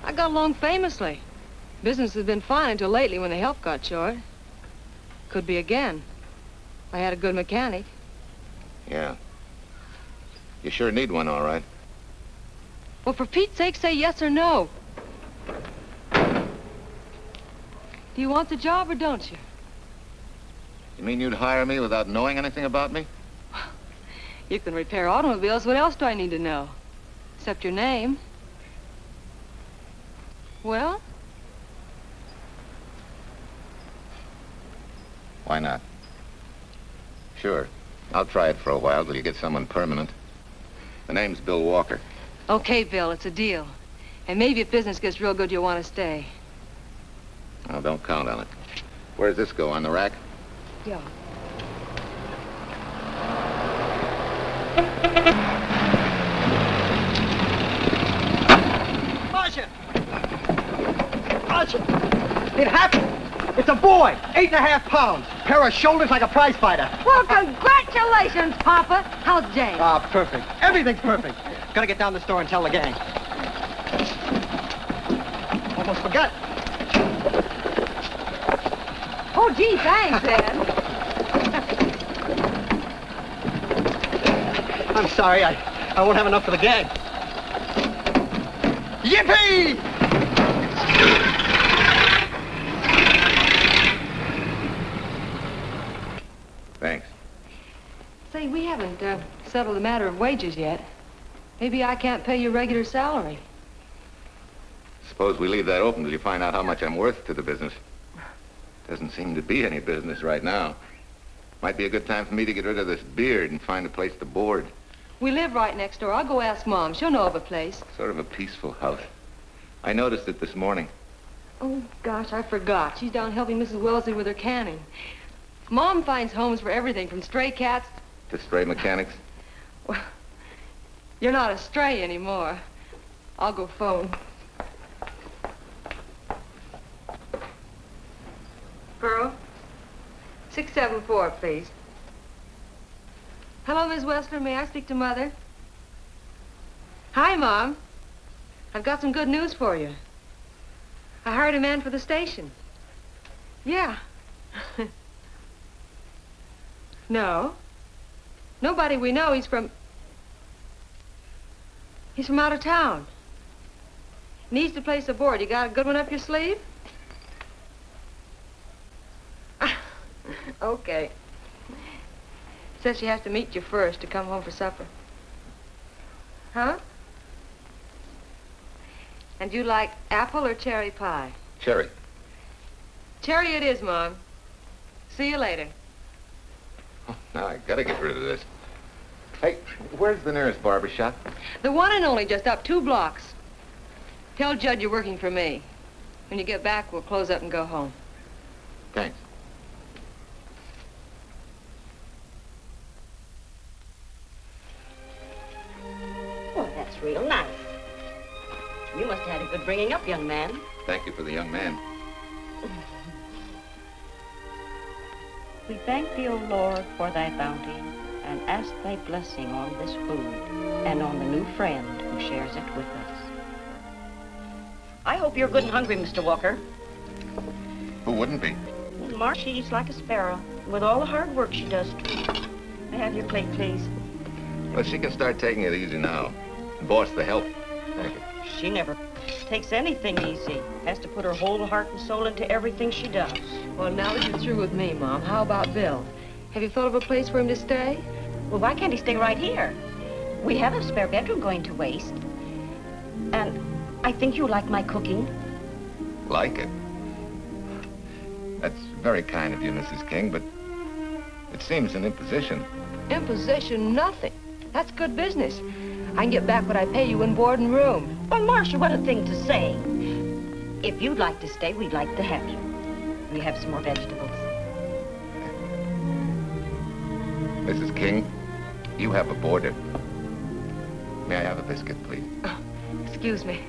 I got along famously. Business has been fine until lately when the help got short. Could be again. I had a good mechanic. Yeah. You sure need one, all right. Well, for Pete's sake, say yes or no. Do you want the job or don't you? You mean you'd hire me without knowing anything about me? You can repair automobiles. What else do I need to know? Except your name. Well? Why not? Sure. I'll try it for a while till you get someone permanent. The name's Bill Walker. Okay, Bill, it's a deal. And maybe if business gets real good, you'll want to stay. Oh, don't count on it. Where does this go, on the rack? Yeah. Marcia! Marcia! It happened! It's a boy, 8.5 pounds. Pair of shoulders like a prize fighter. Well, congratulations, Papa. How's Jane? Ah, perfect. Everything's perfect. Gotta get down to the store and tell the gang. Almost forgot. Oh, gee, thanks, Dad. I'm sorry, I won't have enough for the gang. Yippee! Thanks. Say, we haven't settled the matter of wages yet. Maybe I can't pay your regular salary. Suppose we leave that open till you find out how much I'm worth to the business. Doesn't seem to be any business right now. Might be a good time for me to get rid of this beard and find a place to board. We live right next door. I'll go ask Mom. She'll know of a place. Sort of a peaceful house. I noticed it this morning. Oh, gosh, I forgot. She's down helping Mrs. Wellesley with her canning. Mom finds homes for everything from stray cats... To stray mechanics? Well, you're not a stray anymore. I'll go phone. Pearl? 674, please. Hello, Miss Wessler. May I speak to Mother? Hi, Mom. I've got some good news for you. I hired a man for the station. Yeah. No. Nobody we know. He's from out of town. Needs to place a board. You got a good one up your sleeve? Okay. Says she has to meet you first to come home for supper. Huh? And you like apple or cherry pie? Cherry. Cherry it is, Mom. See you later. Now I gotta get rid of this. Hey, where's the nearest barber shop? The one and only, just up 2 blocks. Tell Judd you're working for me. When you get back, we'll close up and go home. Thanks. Oh, that's real nice. You must have had a good bringing up, young man. Thank you for the young man. We thank thee, O Lord, for thy bounty, and ask thy blessing on this food and on the new friend who shares it with us. I hope hope you're good and hungry, Mr. Walker. Who wouldn't be? Marsh, she's like a sparrow, with all the hard work she does. May I have your plate, please? Well, she can start taking it easy now. Boss, the help. Thank you. She never takes anything easy. Has to put her whole heart and soul into everything she does. Well, now that you're through with me, Mom, how about Bill? Have you thought of a place for him to stay? Well, why can't he stay right here? We have a spare bedroom going to waste. And I think you like my cooking. Like it? That's very kind of you, Mrs. King, but it seems an imposition. Imposition? Nothing. That's good business. I can get back what I pay you in board and room. Well, Marcia, what a thing to say. If you'd like to stay, we'd like to have you. We have some more vegetables. Mrs. King, you have a boarder. May I have a biscuit, please? Oh, excuse me.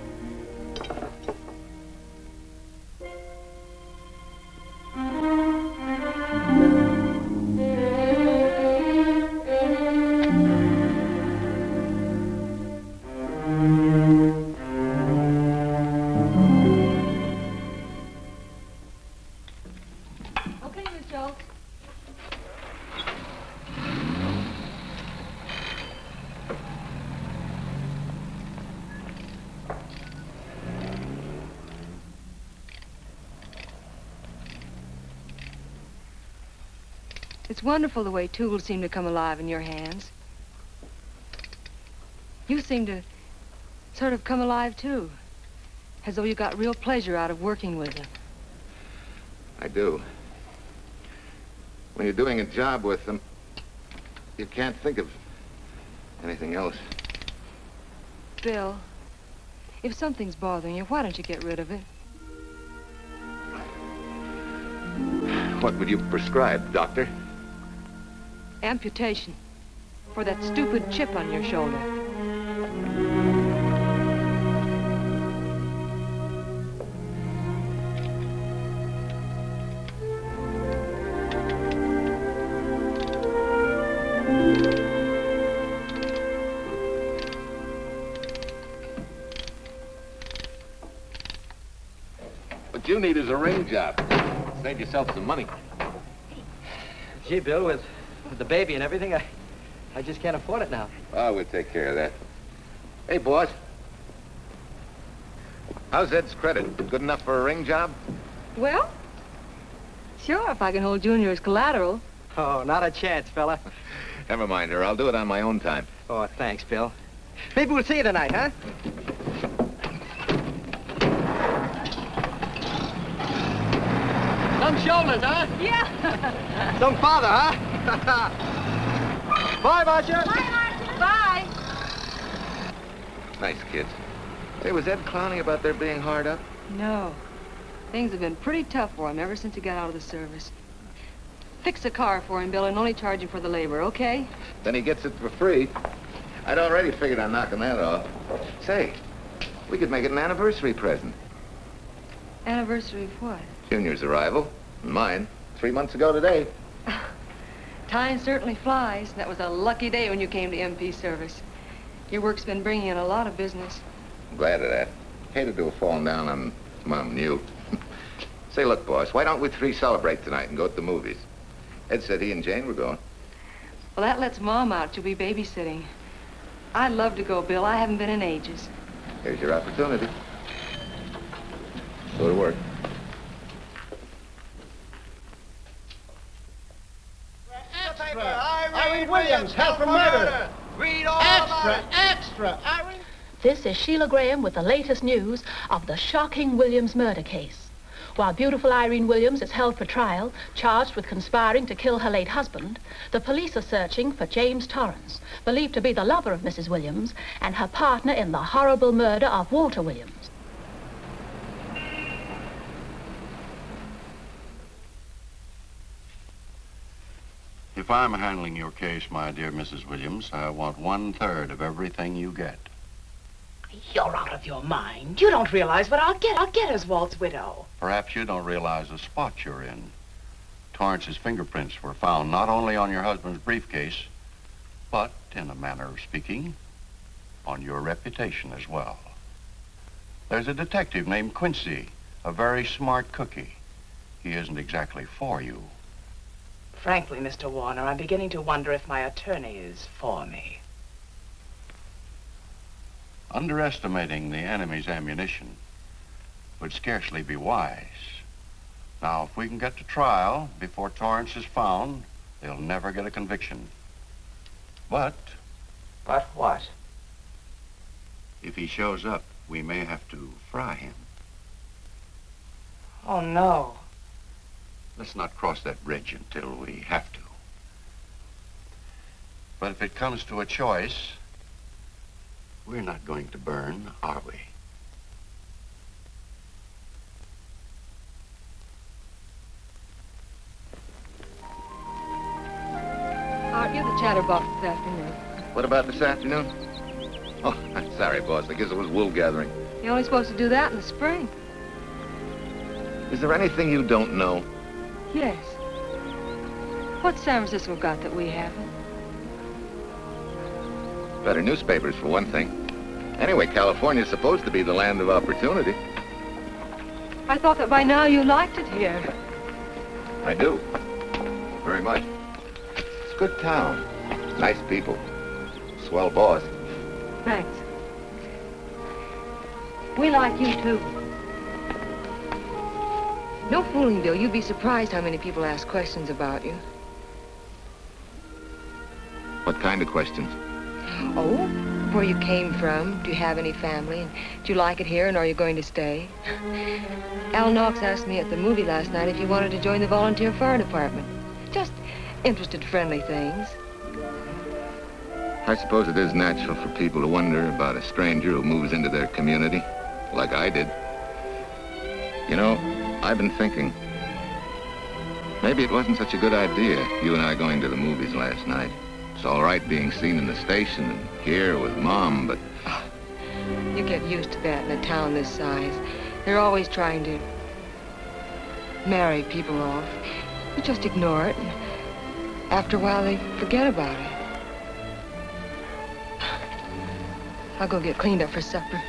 It's wonderful the way tools seem to come alive in your hands. You seem to sort of come alive, too. As though you got real pleasure out of working with them. I do. When you're doing a job with them, you can't think of anything else. Bill, if something's bothering you, why don't you get rid of it? What would you prescribe, doctor? Amputation. For that stupid chip on your shoulder. What you need is a ring job. Save yourself some money. Gee, Bill, with the baby and everything, I just can't afford it now. Oh, we'll take care of that. Hey, boss. How's Ed's credit? Good enough for a ring job? Well, sure, if I can hold Junior as collateral. Oh, not a chance, fella. Never mind her. I'll do it on my own time. Oh, thanks, Bill. Maybe we'll see you tonight, huh? Some shoulders, huh? Yeah. Some father, huh? Bye, Marcia. Bye, Marcia. Bye. Nice kids. Hey, was Ed clowning about their being hard up? No. Things have been pretty tough for him ever since he got out of the service. Fix a car for him, Bill, and only charge him for the labor, okay? Then he gets it for free. I'd already figured on knocking that off. Say, we could make it an anniversary present. Anniversary of what? Junior's arrival, and mine, 3 months ago today. Time certainly flies. That was a lucky day when you came to MP service. Your work's been bringing in a lot of business. I'm glad of that. Hated to have fallen down on Mom and you. Say, look, boss, why don't we three celebrate tonight and go to the movies? Ed said he and Jane were going. Well, that lets Mom out. She'll be babysitting. I'd love to go, Bill. I haven't been in ages. Here's your opportunity. Go to work. Irene Williams, held for murder. Read all Extra, Irene. This is Sheila Graham with the latest news of the shocking Williams murder case. While beautiful Irene Williams is held for trial, charged with conspiring to kill her late husband, the police are searching for James Torrance, believed to be the lover of Mrs. Williams and her partner in the horrible murder of Walter Williams. If I'm handling your case, my dear Mrs. Williams, I want 1/3 of everything you get. You're out of your mind. You don't realize what I'll get as Walt's widow. Perhaps you don't realize the spot you're in. Torrance's fingerprints were found not only on your husband's briefcase, but, in a manner of speaking, on your reputation as well. There's a detective named Quincy, a very smart cookie. He isn't exactly for you. Frankly, Mr. Warner, I'm beginning to wonder if my attorney is for me. Underestimating the enemy's ammunition would scarcely be wise. Now, if we can get to trial before Torrance is found, they'll never get a conviction. But... But what? If he shows up, we may have to fry him. Oh, no. Let's not cross that bridge until we have to. But if it comes to a choice, we're not going to burn, are we? Art, you're the chatterbox this afternoon. What about this afternoon? Oh, I'm sorry, boss. I guess it was wool gathering. You're only supposed to do that in the spring. Is there anything you don't know? Yes. What's San Francisco got that we haven't? Better newspapers, for one thing. Anyway, California's supposed to be the land of opportunity. I thought that by now you liked it here. I do. Very much. It's a good town. Nice people. Swell boss. Thanks. We like you, too. No fooling, Bill. You'd be surprised how many people ask questions about you. What kind of questions? Oh, where you came from, do you have any family, and do you like it here, and are you going to stay? Al Knox asked me at the movie last night if you wanted to join the volunteer fire department. Just interested, friendly things. I suppose it is natural for people to wonder about a stranger who moves into their community, like I did. You know, I've been thinking, maybe it wasn't such a good idea, you and I going to the movies last night. It's all right being seen in the station and here with Mom, but... Oh, you get used to that in a town this size. They're always trying to marry people off. You just ignore it, and after a while they forget about it. I'll go get cleaned up for supper.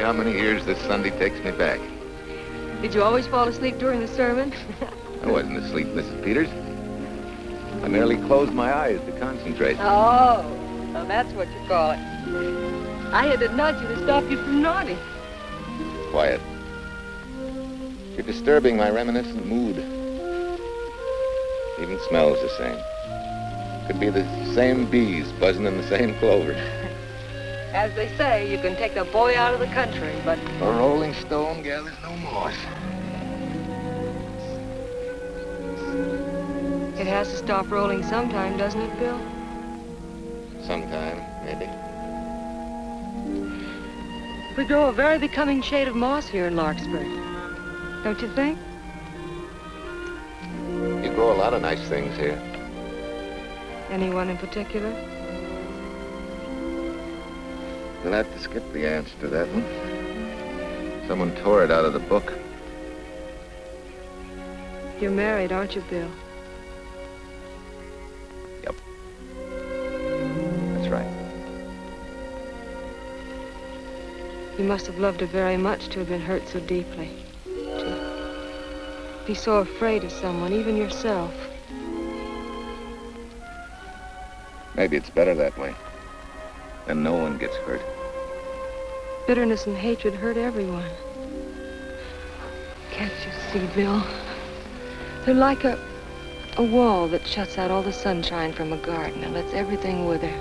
How many years this Sunday takes me back. Did you always fall asleep during the sermon? I wasn't asleep, Mrs. Peters. I merely closed my eyes to concentrate. Oh, so that's what you call it. I had to nudge you to stop you from nodding. Quiet. You're disturbing my reminiscent mood. Even smells the same. Could be the same bees buzzing in the same clover. As they say, you can take a boy out of the country, but... A rolling stone gathers no moss. It has to stop rolling sometime, doesn't it, Bill? Sometime, maybe. We grow a very becoming shade of moss here in Larkspur. Don't you think? You grow a lot of nice things here. Anyone in particular? You'll have to skip the answer to that one. Someone tore it out of the book. You're married, aren't you, Bill? Yep. That's right. You must have loved her very much to have been hurt so deeply. To be so afraid of someone, even yourself. Maybe it's better that way. then no one gets hurt. Bitterness and hatred hurt everyone. Can't you see, Bill? They're like a wall that shuts out all the sunshine from a garden and lets everything wither.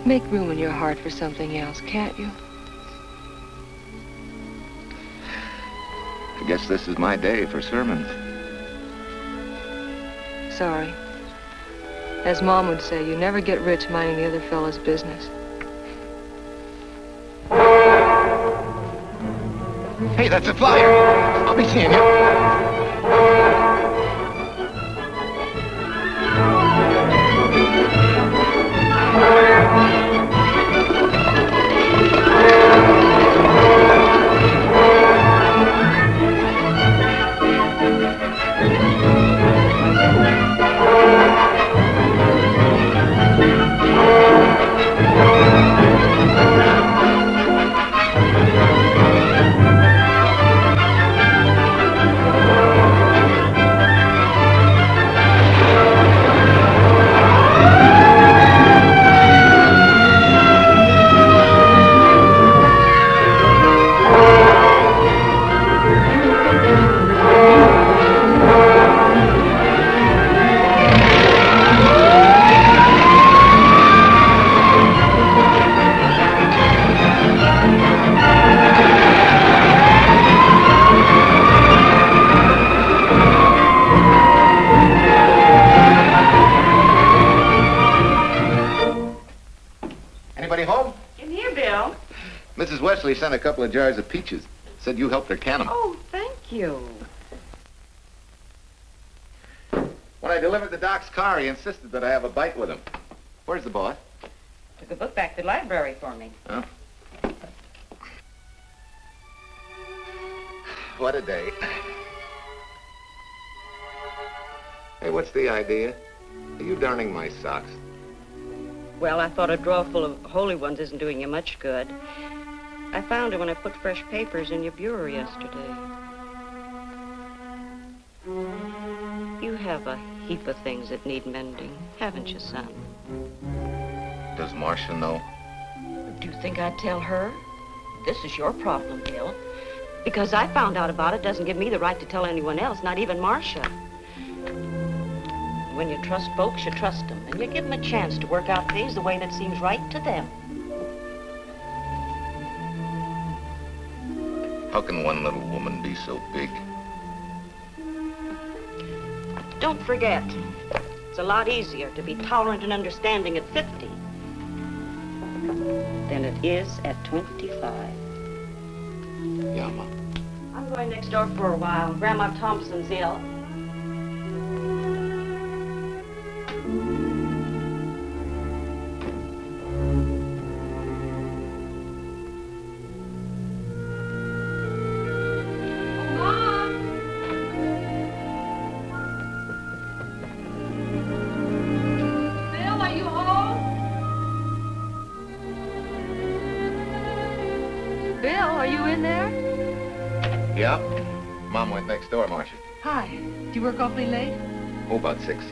Make room in your heart for something else, can't you? I guess this is my day for sermons. Sorry. As Mom would say, you never get rich minding the other fellow's business. Hey, that's a flyer. I'll be seeing you. Wesley sent a couple of jars of peaches. Said you helped her can them. Oh, thank you. When I delivered the doc's car, he insisted that I have a bite with him. Where's the boss? Took a book back to the library for me. Huh? What a day. Hey, what's the idea? Are you darning my socks? Well, I thought a drawer full of holy ones isn't doing you much good. I found it when I put fresh papers in your bureau yesterday. You have a heap of things that need mending, haven't you, son? Does Marcia know? Do you think I'd tell her? This is your problem, Bill. Because I found out about it doesn't give me the right to tell anyone else, not even Marcia. When you trust folks, you trust them, and you give them a chance to work out things the way that seems right to them. How can one little woman be so big? Don't forget, it's a lot easier to be tolerant and understanding at 50 than it is at 25. Yeah, Ma. I'm going next door for a while. Grandma Thompson's ill. Yeah. Mom went next door, Marcia. Hi. Do you work awfully late? Oh, about 6.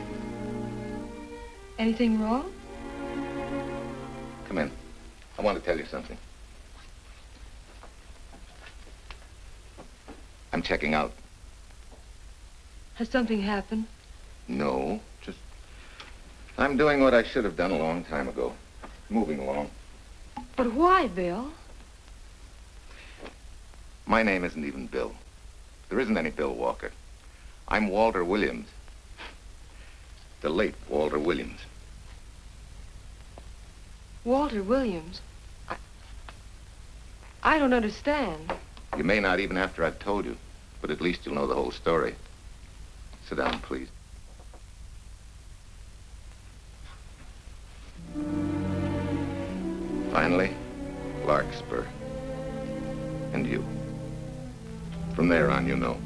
Anything wrong? Come in. I want to tell you something. I'm checking out. Has something happened? No, just... I'm doing what I should have done a long time ago. Moving along. But why, Bill? My name isn't even Bill. There isn't any Bill Walker. I'm Walter Williams. The late Walter Williams. Walter Williams? I don't understand. You may not even after I've told you, but at least you'll know the whole story. Sit down, please. Finally, Larkspur. And you. From there on, you know.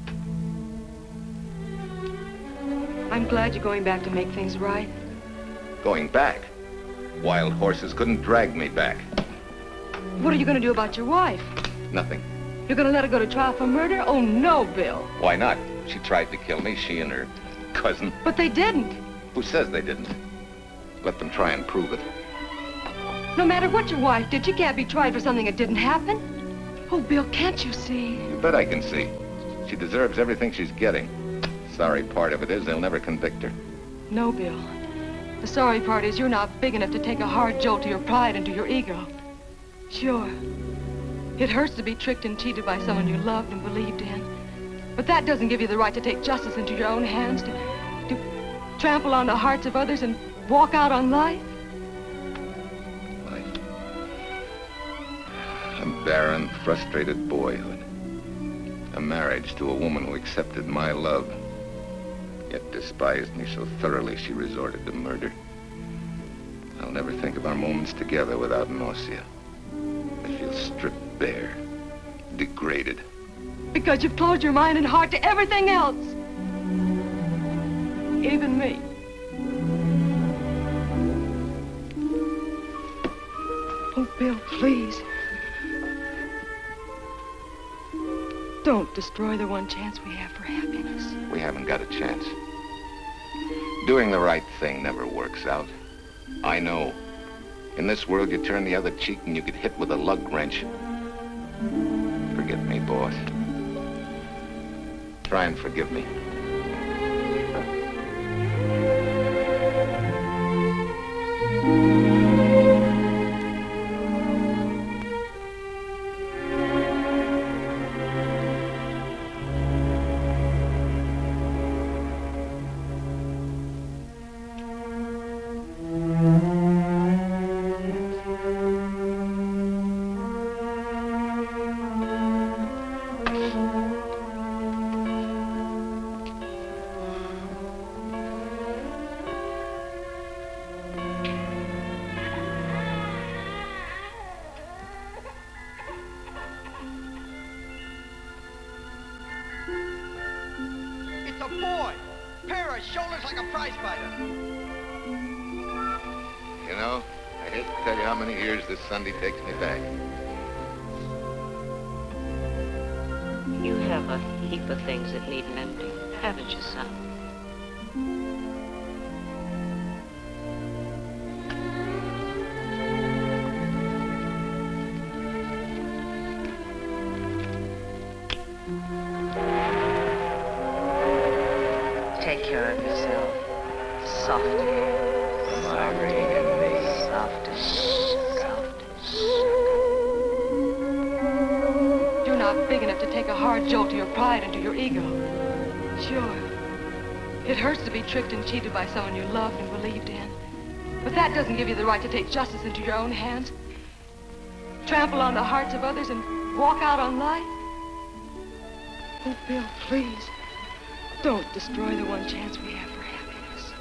I'm glad you're going back to make things right. Going back? Wild horses couldn't drag me back. What are you going to do about your wife? Nothing. You're going to let her go to trial for murder? Oh, no, Bill. Why not? She tried to kill me, she and her cousin. But they didn't. Who says they didn't? Let them try and prove it. No matter what your wife did, she can't be tried for something that didn't happen. Oh, Bill, can't you see? You bet I can see. She deserves everything she's getting. Sorry part of it is they'll never convict her. No, Bill. The sorry part is you're not big enough to take a hard jolt to your pride and to your ego. Sure. It hurts to be tricked and cheated by someone you loved and believed in. But that doesn't give you the right to take justice into your own hands, to trample on the hearts of others and walk out on life. A barren, frustrated boyhood. A marriage to a woman who accepted my love, yet despised me so thoroughly she resorted to murder. I'll never think of our moments together without nausea. I feel stripped bare, degraded. Because you've closed your mind and heart to everything else. Even me. Oh, Bill, please. Don't destroy the one chance we have for happiness. We haven't got a chance. Doing the right thing never works out. I know. In this world, you turn the other cheek and you get hit with a lug wrench. Forget me, boss. Try and forgive me. Sunday takes me back. You have a heap of things that need mending, haven't you, son? Take care of yourself. Soft again. Irene and me. Soft as big enough to take a hard jolt to your pride and to your ego. Sure. It hurts to be tricked and cheated by someone you loved and believed in. But that doesn't give you the right to take justice into your own hands, trample on the hearts of others, and walk out on life. Oh, Bill, please, don't destroy the one chance we have for happiness.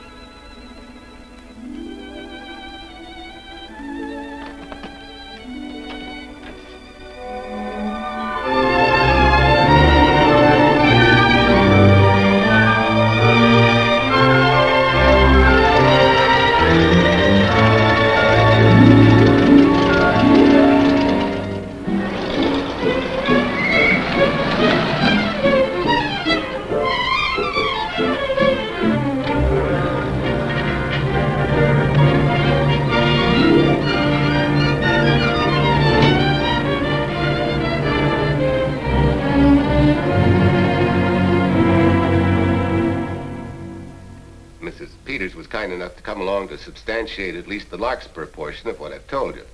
To substantiate at least the Larkspur portion of what I've told you.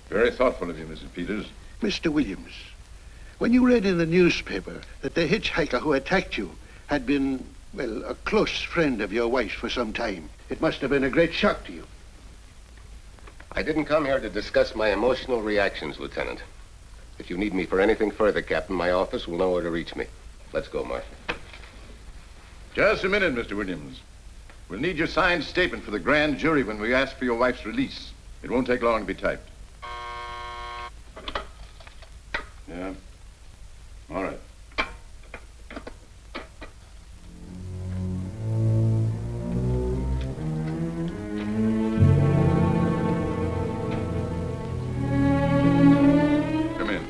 Very thoughtful of you, Mrs. Peters. Mr. Williams, when you read in the newspaper that the hitchhiker who attacked you had been, well, a close friend of your wife's for some time, it must have been a great shock to you. I didn't come here to discuss my emotional reactions, Lieutenant. If you need me for anything further, Captain, my office will know where to reach me. Let's go, Marshal. Just a minute, Mr. Williams. We'll need your signed statement for the grand jury when we ask for your wife's release. It won't take long to be typed. Yeah. All right. Come in.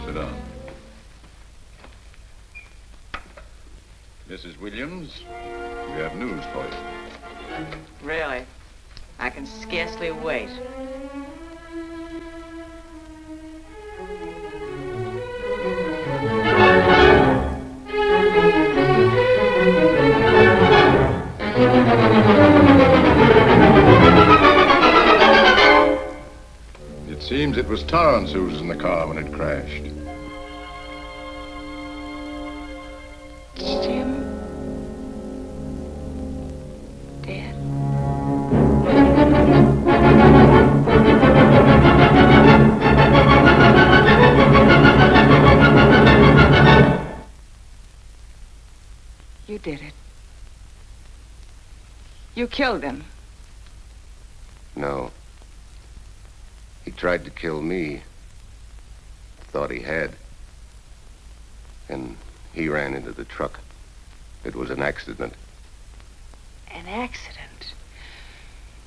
Sit down. Mrs. Williams, We have news for you. Really? I can scarcely wait. It seems it was Torrance who was in the car when it crashed. Jim? Dead? You did it. You killed him. No. He tried to kill me. Thought he had. And he ran into the truck. It was an accident. An accident?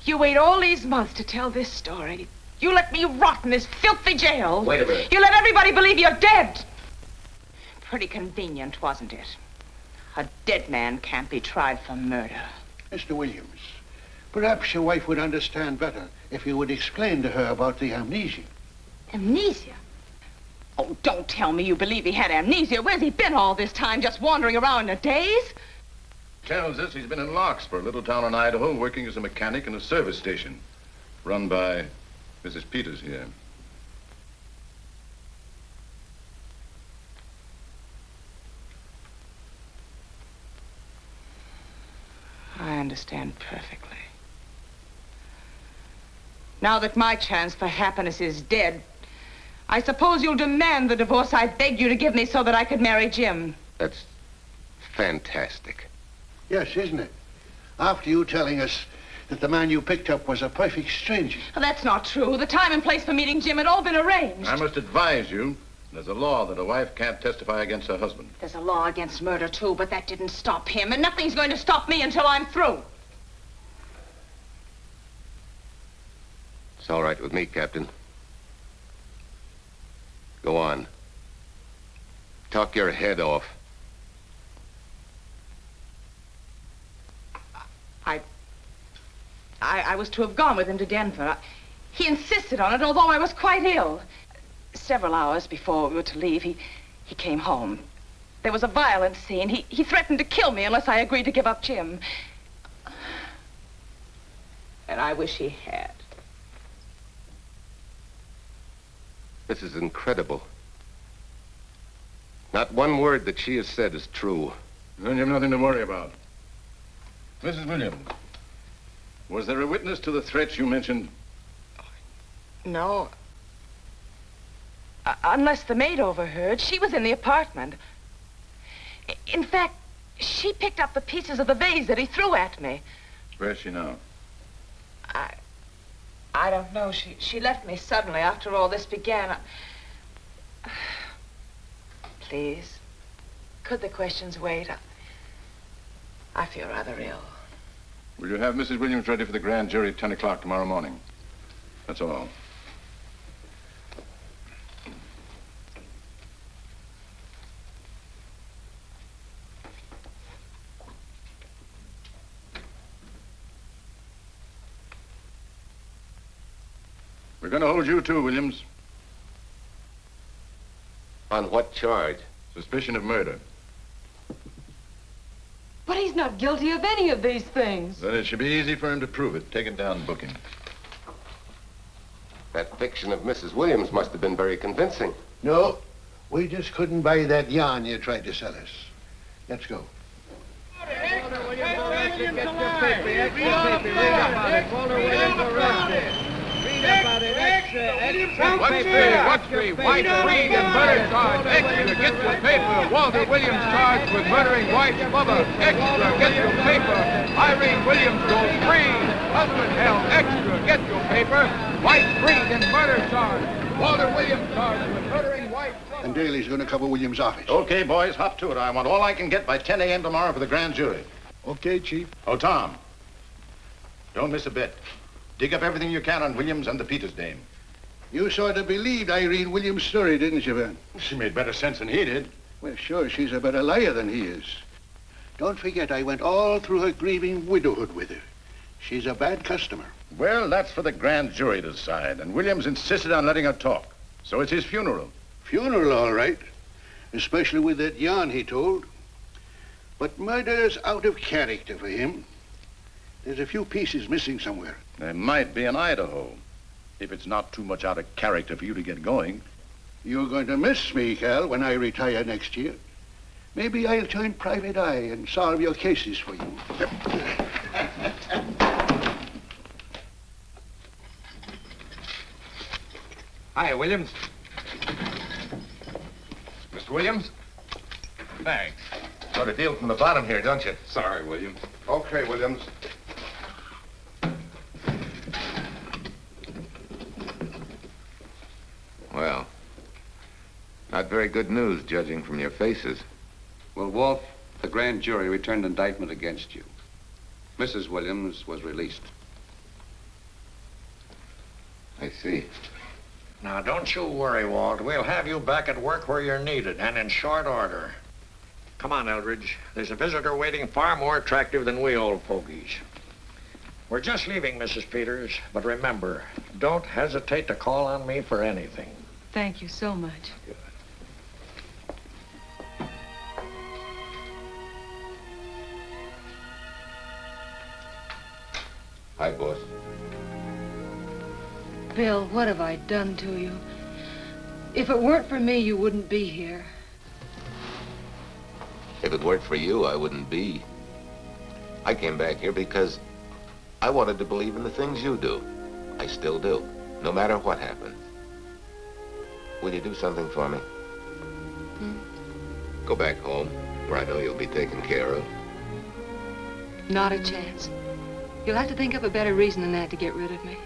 You wait all these months to tell this story. You let me rot in this filthy jail. Wait a minute. You let everybody believe you're dead. Pretty convenient, wasn't it? A dead man can't be tried for murder. Mr. Williams, perhaps your wife would understand better if you would explain to her about the amnesia. Amnesia? Oh, don't tell me you believe he had amnesia. Where's he been all this time, just wandering around in a daze? Tells us he's been in Larkspur, a little town in Idaho, working as a mechanic in a service station. Run by Mrs. Peters here. I understand perfectly. Now that my chance for happiness is dead, I suppose you'll demand the divorce I begged you to give me so that I could marry Jim. That's fantastic. Yes, isn't it? After you telling us that the man you picked up was a perfect stranger. Well, that's not true. The time and place for meeting Jim had all been arranged. I must advise you, there's a law that a wife can't testify against her husband. There's a law against murder, too, but that didn't stop him, and nothing's going to stop me until I'm through. It's all right with me, Captain. Go on. Talk your head off. I was to have gone with him to Denver. He insisted on it, although I was quite ill. Several hours before we were to leave, he came home. There was a violent scene. He threatened to kill me unless I agreed to give up Jim. And I wish he had. This is incredible. Not one word that she has said is true. Then you have nothing to worry about. Mrs. Williams, was there a witness to the threats you mentioned? No. Unless the maid overheard. She was in the apartment. In fact, she picked up the pieces of the vase that he threw at me. Where's she now? I don't know. She left me suddenly after all this began. Please, could the questions wait? I feel rather ill. Will you have Mrs. Williams ready for the grand jury at 10 o'clock tomorrow morning? That's all. We're going to hold you too, Williams. On what charge? Suspicion of murder. But he's not guilty of any of these things. Then it should be easy for him to prove it. Take it down and book him. That fiction of Mrs. Williams must have been very convincing. No, we just couldn't buy that yarn you tried to sell us. Let's go. What's the wife freed and murder charge? Extra, get your paper. Walter Williams charged with murdering wife's mother. Extra, get your paper. Irene Williams goes free. Husband held. Extra, get your paper. Wife freed and murder charge. Walter Williams charged with murdering wife's mother. And Daly's going to cover Williams' office. Okay, boys, hop to it. I want all I can get by 10 a.m. tomorrow for the grand jury. Okay, Chief. Oh, Tom, don't miss a bit. Dig up everything you can on Williams and the Peters dame. You sort of believed Irene Williams' story, didn't you, Van? She made better sense than he did. Well, sure, she's a better liar than he is. Don't forget, I went all through her grieving widowhood with her. She's a bad customer. Well, that's for the grand jury to decide, and Williams insisted on letting her talk. So it's his funeral. Funeral, all right. Especially with that yarn he told. But murder's out of character for him. There's a few pieces missing somewhere. There might be in Idaho, if it's not too much out of character for you to get going. You're going to miss me, Cal, when I retire next year. Maybe I'll join Private Eye and solve your cases for you. Hi, Williams. Mr. Williams? Thanks. Got a deal from the bottom here, don't you? Sorry, Williams. Okay, Williams. Well, not very good news, judging from your faces. Well, Walt, the grand jury returned indictment against you. Mrs. Williams was released. I see. Now, don't you worry, Walt. We'll have you back at work where you're needed, and in short order. Come on, Eldridge. There's a visitor waiting far more attractive than we old fogies. We're just leaving, Mrs. Peters, but remember, don't hesitate to call on me for anything. Thank you so much. Hi, boss. Bill, what have I done to you? If it weren't for me, you wouldn't be here. If it weren't for you, I wouldn't be. I came back here because I wanted to believe in the things you do. I still do, no matter what happens. Will you do something for me? Go back home, where I know you'll be taken care of. Not a chance. You'll have to think up a better reason than that to get rid of me.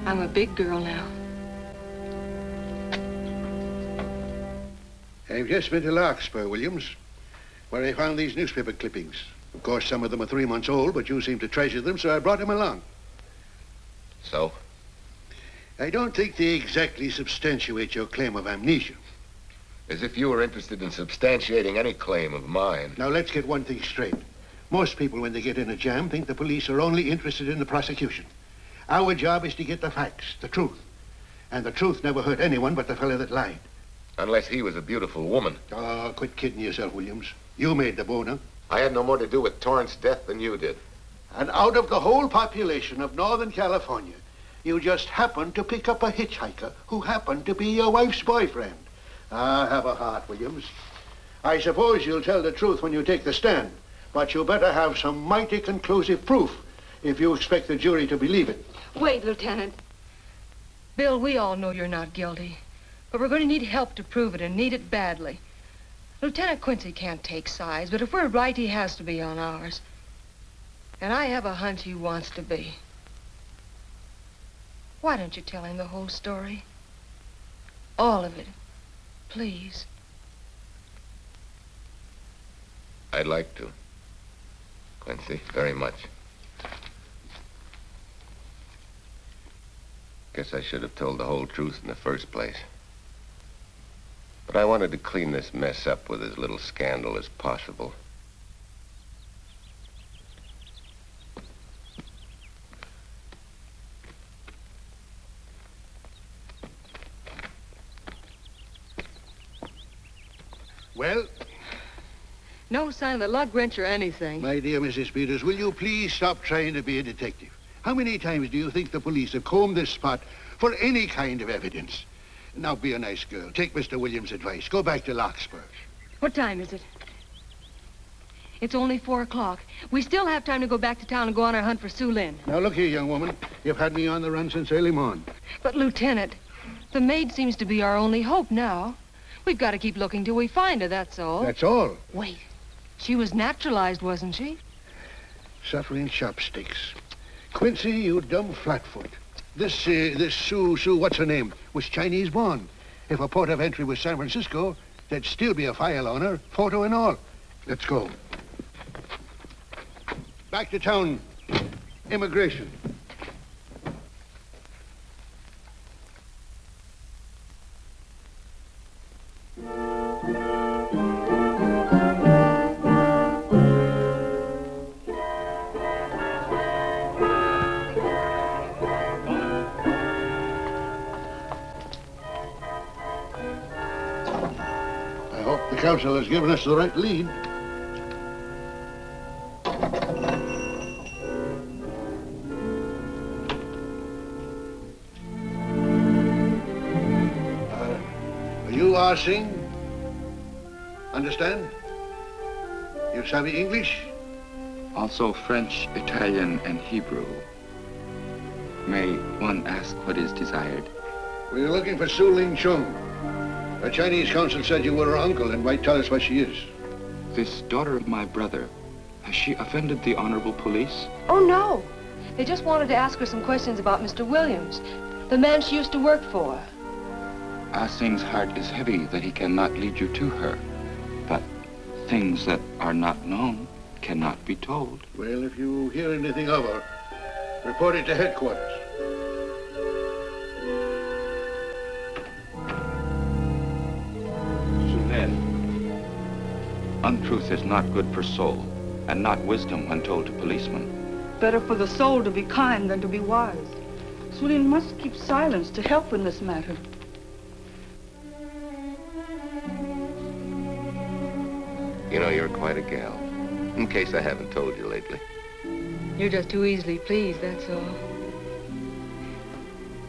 I'm a big girl now. I've just been to Larkspur, Williams, where I found these newspaper clippings. Of course, some of them are 3 months old, but you seem to treasure them, so I brought them along. So? I don't think they exactly substantiate your claim of amnesia. As if you were interested in substantiating any claim of mine. Now, let's get one thing straight. Most people, when they get in a jam, think the police are only interested in the prosecution. Our job is to get the facts, the truth. And the truth never hurt anyone but the fellow that lied. Unless he was a beautiful woman. Oh, quit kidding yourself, Williams. You made the boner. I had no more to do with Torrance's death than you did. And out of the whole population of Northern California, you just happened to pick up a hitchhiker who happened to be your wife's boyfriend. Ah, have a heart, Williams. I suppose you'll tell the truth when you take the stand, but you better have some mighty conclusive proof if you expect the jury to believe it. Wait, Lieutenant. Bill, we all know you're not guilty, but we're going to need help to prove it, and need it badly. Lieutenant Quincy can't take sides, but if we're right, he has to be on ours. And I have a hunch he wants to be. Why don't you tell him the whole story? All of it. Please. I'd like to, Quincy, very much. Guess I should have told the whole truth in the first place. But I wanted to clean this mess up with as little scandal as possible. Well? No sign of the lug wrench or anything. My dear Mrs. Peters, will you please stop trying to be a detective? How many times do you think the police have combed this spot for any kind of evidence? Now, be a nice girl. Take Mr. Williams' advice. Go back to Larkspur. What time is it? It's only 4 o'clock. We still have time to go back to town and go on our hunt for Sue Lynn. Now, look here, young woman. You've had me on the run since early morning. But, Lieutenant, the maid seems to be our only hope now. We've got to keep looking till we find her, that's all. That's all? Wait. She was naturalized, wasn't she? Suffering chopsticks. Quincy, you dumb flatfoot. This Sue, what's her name, was Chinese born. If her port of entry was San Francisco, there'd still be a file on her, photo and all. Let's go. Back to town. Immigration. hope the council has given us the right lead. Are you Arsing? Understand? You savvy English? Also French, Italian, and Hebrew. May one ask what is desired? We're looking for Su Ling Chung. The Chinese consul said you were her uncle and might tell us what she is. This daughter of my brother, has she offended the honorable police? Oh, no. They just wanted to ask her some questions about Mr. Williams, the man she used to work for. Ah Sing's heart is heavy that he cannot lead you to her. But things that are not known cannot be told. Well, if you hear anything of her, report it to headquarters. Untruth is not good for soul, and not wisdom when told to policemen. Better for the soul to be kind than to be wise. Sulin must keep silence to help in this matter. You know, you're quite a gal. In case I haven't told you lately. You're just too easily pleased, that's all.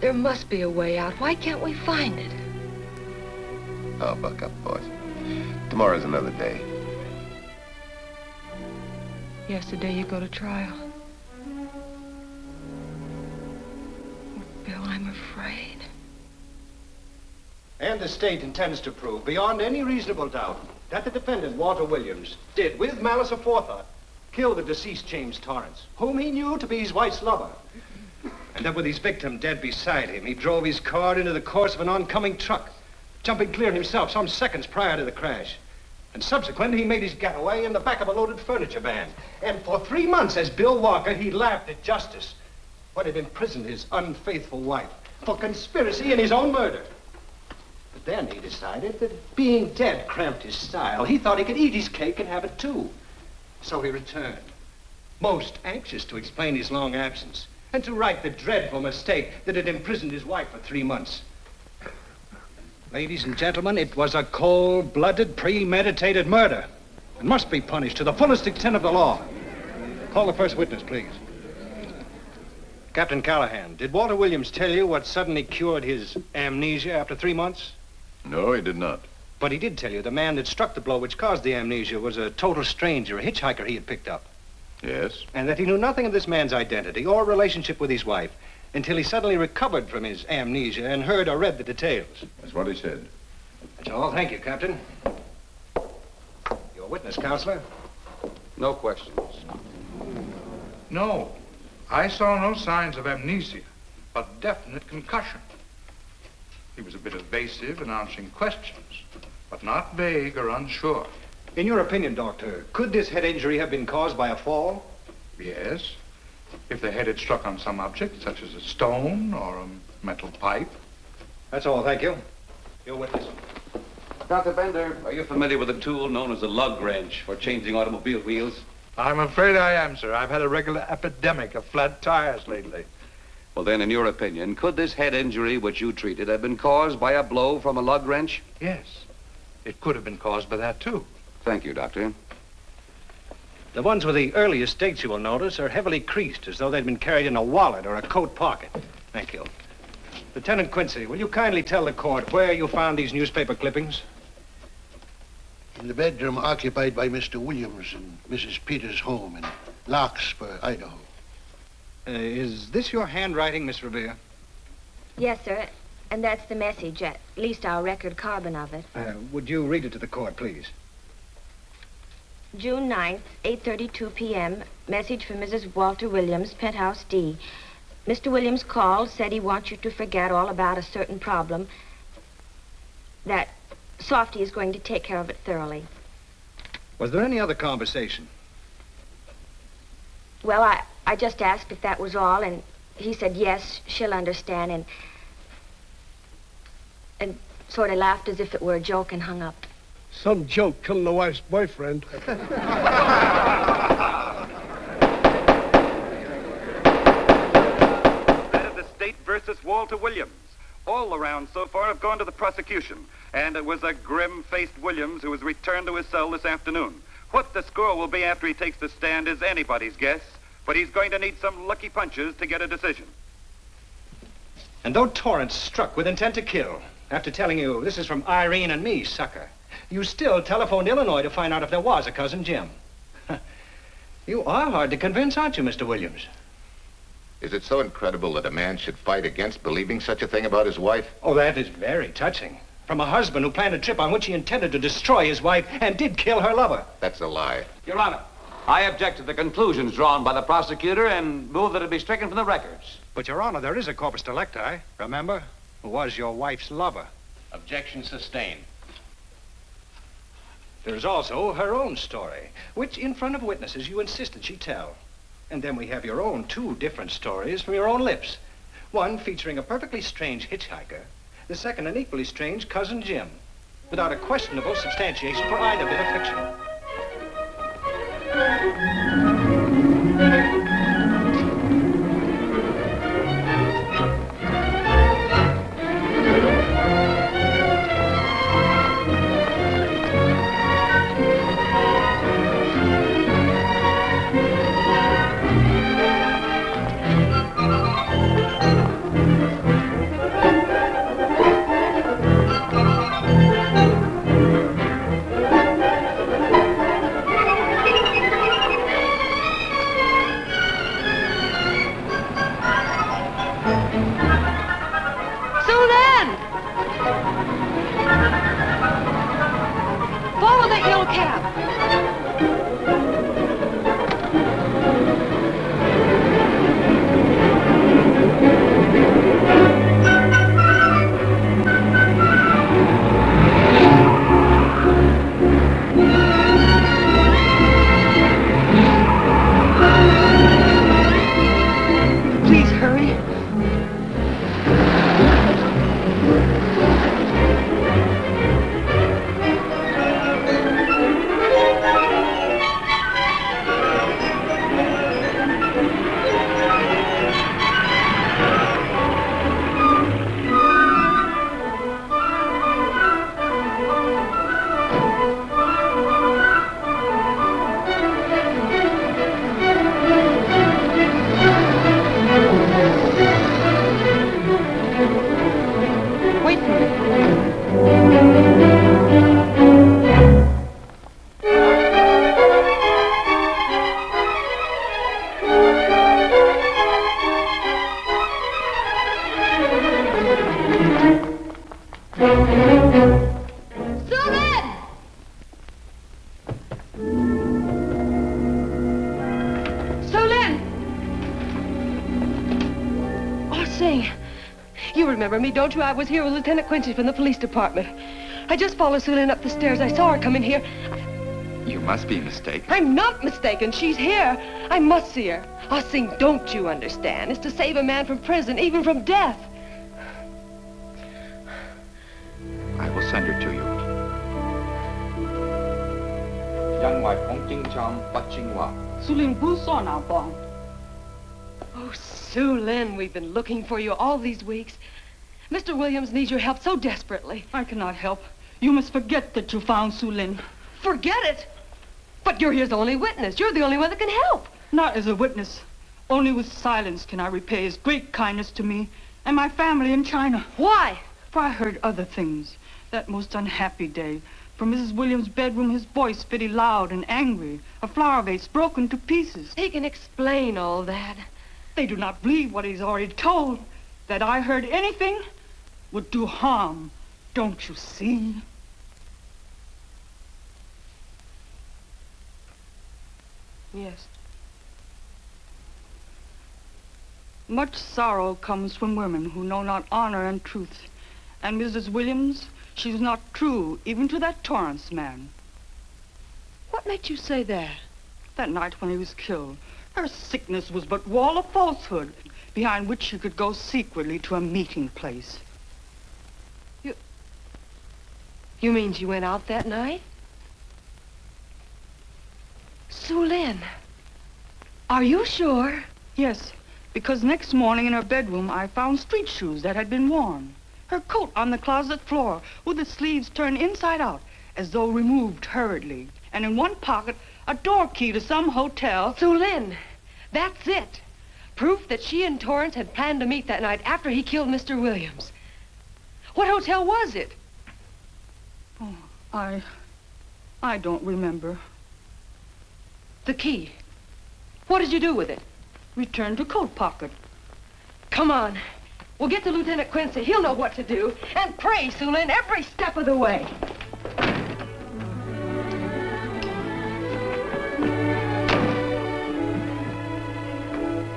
There must be a way out. Why can't we find it? Oh, buck up, boys. Tomorrow's another day. Yesterday you go to trial. Oh, Bill, I'm afraid. And the state intends to prove, beyond any reasonable doubt, that the defendant, Walter Williams, did, with malice aforethought, kill the deceased James Torrance, whom he knew to be his wife's lover. And that with his victim dead beside him, he drove his car into the course of an oncoming truck, jumping clear himself some seconds prior to the crash. And subsequently, he made his getaway in the back of a loaded furniture van. And for 3 months, as Bill Walker, he laughed at justice when he'd imprisoned his unfaithful wife for conspiracy in his own murder. But then he decided that being dead cramped his style. He thought he could eat his cake and have it too. So he returned, most anxious to explain his long absence and to right the dreadful mistake that had imprisoned his wife for 3 months. Ladies and gentlemen, it was a cold-blooded, premeditated murder and must be punished to the fullest extent of the law. Call the first witness, please. Captain Callahan, did Walter Williams tell you what suddenly cured his amnesia after 3 months? No, he did not. But he did tell you the man that struck the blow which caused the amnesia was a total stranger, a hitchhiker he had picked up. Yes? And that he knew nothing of this man's identity or relationship with his wife until he suddenly recovered from his amnesia and heard or read the details. That's what he said. That's all. Thank you, Captain. Your witness, Counselor. No questions. No, I saw no signs of amnesia, but definite concussion. He was a bit evasive in answering questions, but not vague or unsure. In your opinion, Doctor, could this head injury have been caused by a fall? Yes, if the head had struck on some object, such as a stone or a metal pipe. That's all, thank you. Your witness. Dr. Bender, are you familiar with a tool known as a lug wrench for changing automobile wheels? I'm afraid I am, sir. I've had a regular epidemic of flat tires lately. Well, then, in your opinion, could this head injury which you treated have been caused by a blow from a lug wrench? Yes, it could have been caused by that, too. Thank you, Doctor. The ones with the earliest dates, you will notice, are heavily creased, as though they'd been carried in a wallet or a coat pocket. Thank you. Lieutenant Quincy, will you kindly tell the court where you found these newspaper clippings? In the bedroom occupied by Mr. Williams and Mrs. Peters' home in Larkspur, Idaho. Is this your handwriting, Miss Revere? Yes, sir. And that's the message, at least our record carbon of it. Would you read it to the court, please? June 9th, 8:32 p.m. Message from Mrs. Walter Williams, Penthouse D. Mr. Williams called, said he wants you to forget all about a certain problem. That Softy is going to take care of it thoroughly. Was there any other conversation? Well, I just asked if that was all, and he said yes, she'll understand, and sort of laughed as if it were a joke and hung up. Some joke killing the wife's boyfriend. That is the state versus Walter Williams. All the rounds so far have gone to the prosecution, and it was a grim-faced Williams who was returned to his cell this afternoon. What the score will be after he takes the stand is anybody's guess, but he's going to need some lucky punches to get a decision. And though Torrance struck with intent to kill, after telling you this is from Irene and me, sucker, you still telephoned Illinois to find out if there was a Cousin Jim. You are hard to convince, aren't you, Mr. Williams? Is it so incredible that a man should fight against believing such a thing about his wife? Oh, that is very touching. From a husband who planned a trip on which he intended to destroy his wife and did kill her lover. That's a lie. Your Honor, I object to the conclusions drawn by the prosecutor and move that it be stricken from the records. But, Your Honor, there is a corpus delicti, remember? Who was your wife's lover. Objection sustained. There's also her own story, which in front of witnesses you insisted she tell. And then we have your own two different stories from your own lips. One featuring a perfectly strange hitchhiker, the second an equally strange Cousin Jim, without a questionable substantiation for either bit of fiction. Me, don't you? I was here with Lieutenant Quincy from the police department. I just followed Sulin up the stairs. I saw her come in here. You must be mistaken. I'm not mistaken. She's here. I must see her. Ah, Sing, don't you understand? It's to save a man from prison, even from death. I will send her to you. Oh, Sulin, we've been looking for you all these weeks. Mr. Williams needs your help so desperately. I cannot help. You must forget that you found Sulin. Forget it? But you're his only witness. You're the only one that can help. Not as a witness. Only with silence can I repay his great kindness to me and my family in China. Why? For I heard other things. That most unhappy day. From Mrs. Williams' bedroom, his voice very loud and angry. A flower vase broken to pieces. He can explain all that. They do not believe what he's already told. That I heard anything would do harm. Don't you see? Yes. Much sorrow comes from women who know not honor and truth. And Mrs. Williams, she's not true even to that Torrance man. What made you say that? That night when he was killed. Her sickness was but wall of falsehood, behind which she could go secretly to a meeting place. You mean she went out that night? Sulin, are you sure? Yes, because next morning in her bedroom I found street shoes that had been worn. Her coat on the closet floor with the sleeves turned inside out as though removed hurriedly. And in one pocket, a door key to some hotel. So, Lynn, that's it. Proof that she and Torrance had planned to meet that night after he killed Mr. Williams. What hotel was it? Oh, I don't remember. The key. What did you do with it? Returned to coat pocket. Come on. We'll get to Lieutenant Quincy. He'll know what to do. And pray, Sue Lynn, every step of the way.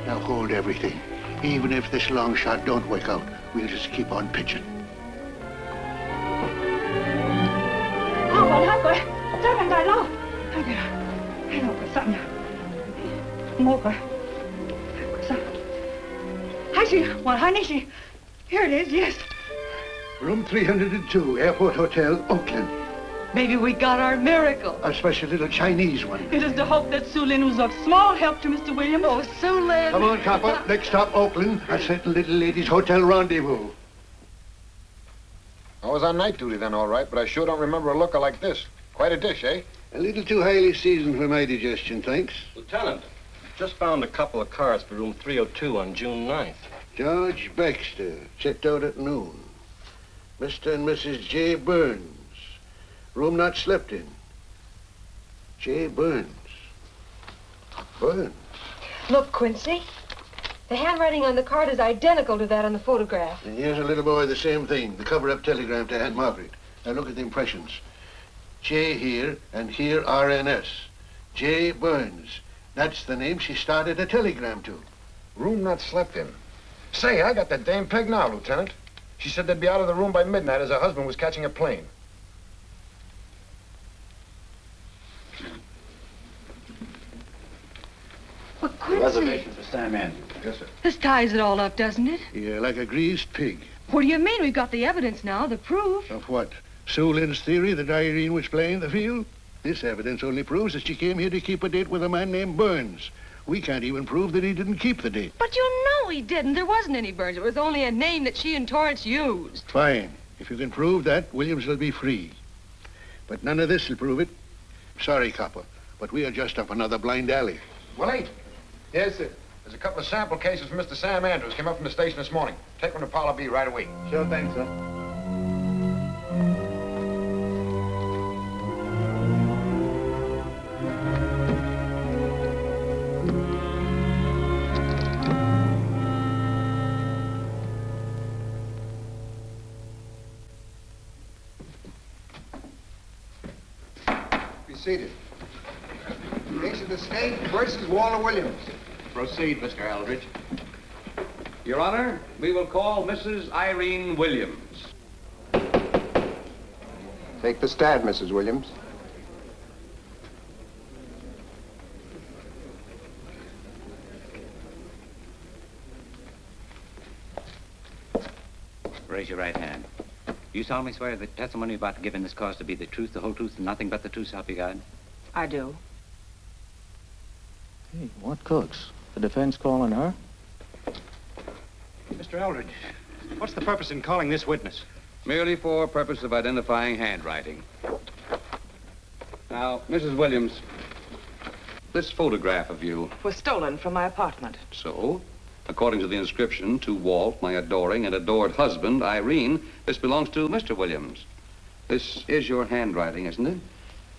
Now hold everything. Even if this long shot don't work out, we'll just keep on pitching. Here it is, yes. Room 302, Airport Hotel, Oakland. Maybe we got our miracle. A special little Chinese one. It is to hope that Sue Lynn was of small help to Mr. Williams. Oh, Sue Lynn. Come on, Copper. Next stop, Oakland. A certain little lady's hotel rendezvous. I was on night duty then, all right, but I sure don't remember a looker like this. Quite a dish, eh? A little too highly seasoned for my digestion, thanks. Lieutenant, just found a couple of cars for room 302 on June 9th. George Baxter, checked out at noon. Mr. and Mrs. J. Burns. Room not slept in. J. Burns. Burns. Look, Quincy. The handwriting on the card is identical to that on the photograph. And here's a little boy, the same thing. The cover-up telegram to Aunt Margaret. Now look at the impressions. J here, and here RNS. J. Burns. That's the name she started a telegram to. Room not slept in. Say, I got that dame pegged now, Lieutenant. She said they'd be out of the room by midnight as her husband was catching a plane. But Quincy... Reservation for Sam Andrews. Yes, sir. This ties it all up, doesn't it? Yeah, like a greased pig. What do you mean? We've got the evidence now, the proof. Of what? Sue Lynn's theory that Irene was playing the field? This evidence only proves that she came here to keep a date with a man named Burns. We can't even prove that he didn't keep the date. But you know he didn't. There wasn't any Burns. It was only a name that she and Torrance used. Fine. If you can prove that, Williams will be free. But none of this will prove it. Sorry, Copper, but we are just up another blind alley. Willie? Yes, sir. There's a couple of sample cases from Mr. Sam Andrews. Came up from the station this morning. Take them to Parlor B right away. Sure thing, sir. Be seated. Case of the state versus Walter Williams. Proceed, Mr. Eldridge. Your Honor, we will call Mrs. Irene Williams. Take the stand, Mrs. Williams. Raise your right hand. You solemnly swear the testimony you're about to give in this cause to be the truth, the whole truth, and nothing but the truth, so help you God? I do. Hey, what cooks? The defense calling her? Mr. Eldridge, what's the purpose in calling this witness? Merely for purpose of identifying handwriting. Now, Mrs. Williams, this photograph of you. Was stolen from my apartment. So, according to the inscription, to Walt, my adoring and adored husband, Irene, this belongs to Mr. Williams. This is your handwriting, isn't it?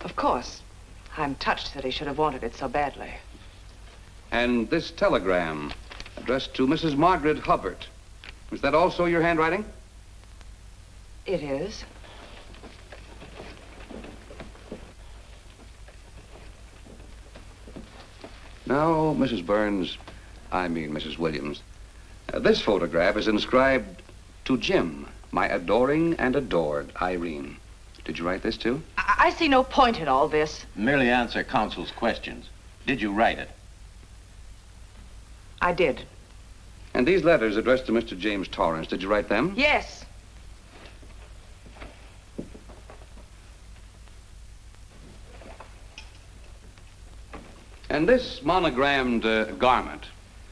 Of course. I'm touched that he should have wanted it so badly. And this telegram, addressed to Mrs. Margaret Hubbard. Is that also your handwriting? It is. Now, Mrs. Burns, I mean Mrs. Williams, this photograph is inscribed to Jim, my adoring and adored Irene. Did you write this too? I see no point in all this. Merely answer counsel's questions. Did you write it? I did. And these letters addressed to Mr. James Torrance, did you write them? Yes. And this monogrammed garment,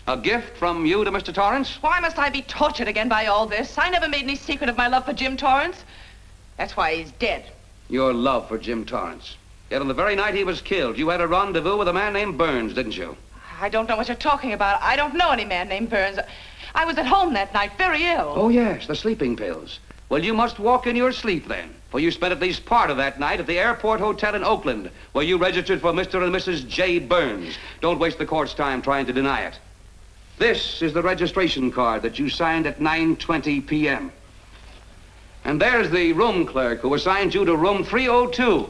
A gift from you to Mr. Torrance? Why must I be tortured again by all this? I never made any secret of my love for Jim Torrance. That's why he's dead. Your love for Jim Torrance. Yet on the very night he was killed, you had a rendezvous with a man named Burns, didn't you? I don't know what you're talking about. I don't know any man named Burns. I was at home that night, very ill. Oh, yes, the sleeping pills. Well, you must walk in your sleep then, for you spent at least part of that night at the airport hotel in Oakland, where you registered for Mr. and Mrs. J. Burns. Don't waste the court's time trying to deny it. This is the registration card that you signed at 9:20 p.m. And there's the room clerk who assigned you to room 302.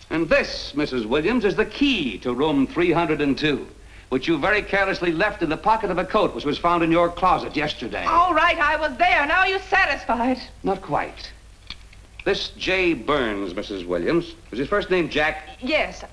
And this, Mrs. Williams, is the key to room 302, which you very carelessly left in the pocket of a coat which was found in your closet yesterday. All right, I was there. Now you're satisfied. Not quite. This J. Burns, Mrs. Williams, was his first name Jack? Yes.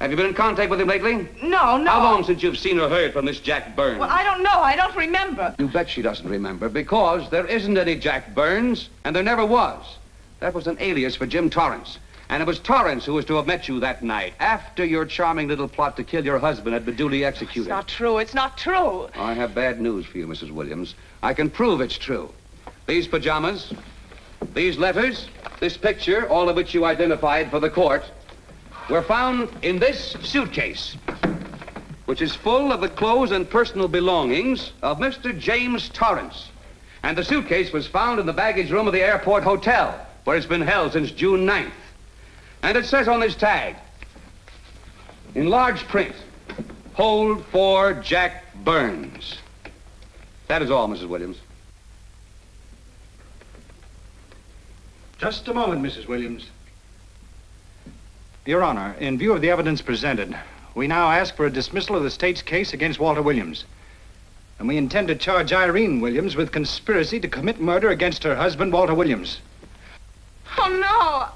Have you been in contact with him lately? No. How long since you've seen or heard from this Jack Burns? Well, I don't know. I don't remember. You bet she doesn't remember, because there isn't any Jack Burns, and there never was. That was an alias for Jim Torrance. And it was Torrance who was to have met you that night, after your charming little plot to kill your husband had been duly executed. It's not true. It's not true. I have bad news for you, Mrs. Williams. I can prove it's true. These pajamas, these letters, this picture, all of which you identified for the court, were found in this suitcase, which is full of the clothes and personal belongings of Mr. James Torrance. And the suitcase was found in the baggage room of the airport hotel, where it's been held since June 9th. And it says on this tag, in large print, hold for Jack Burns. That is all, Mrs. Williams. Just a moment, Mrs. Williams. Your Honor, in view of the evidence presented, we now ask for a dismissal of the state's case against Walter Williams. And we intend to charge Irene Williams with conspiracy to commit murder against her husband, Walter Williams. Oh, no.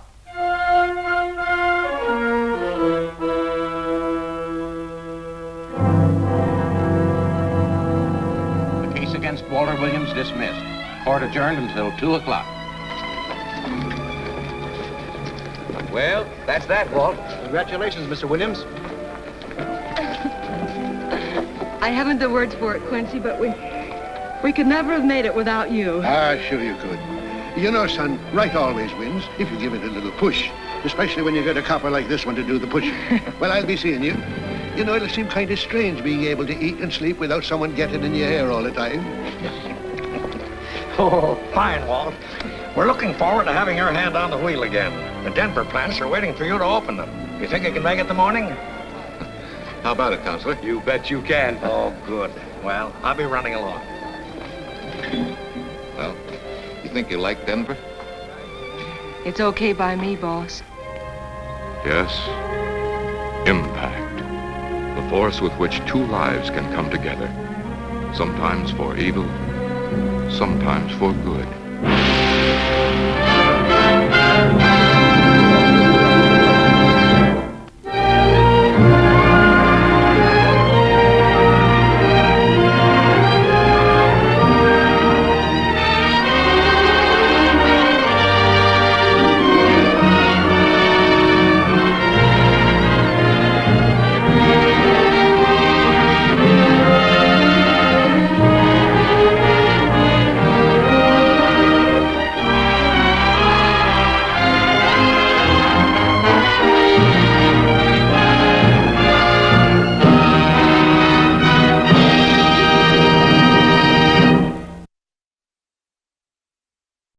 The case against Walter Williams dismissed. Court adjourned until 2 o'clock. Well, that's that, Walt. Congratulations, Mr. Williams. I haven't the words for it, Quincy, but we could never have made it without you. Ah, sure you could. You know, son, right always wins if you give it a little push, especially when you get a copper like this one to do the pushing. Well, I'll be seeing you. You know, it'll seem kind of strange being able to eat and sleep without someone getting in your hair all the time. Oh, fine, Walt. We're looking forward to having your hand on the wheel again. The Denver plants are waiting for you to open them. You think you can make it in the morning? How about it, Counselor? You bet you can. Oh, good. Well, I'll be running along. Well, you think you like Denver? It's okay by me, boss. Yes, impact. The force with which two lives can come together. Sometimes for evil, sometimes for good.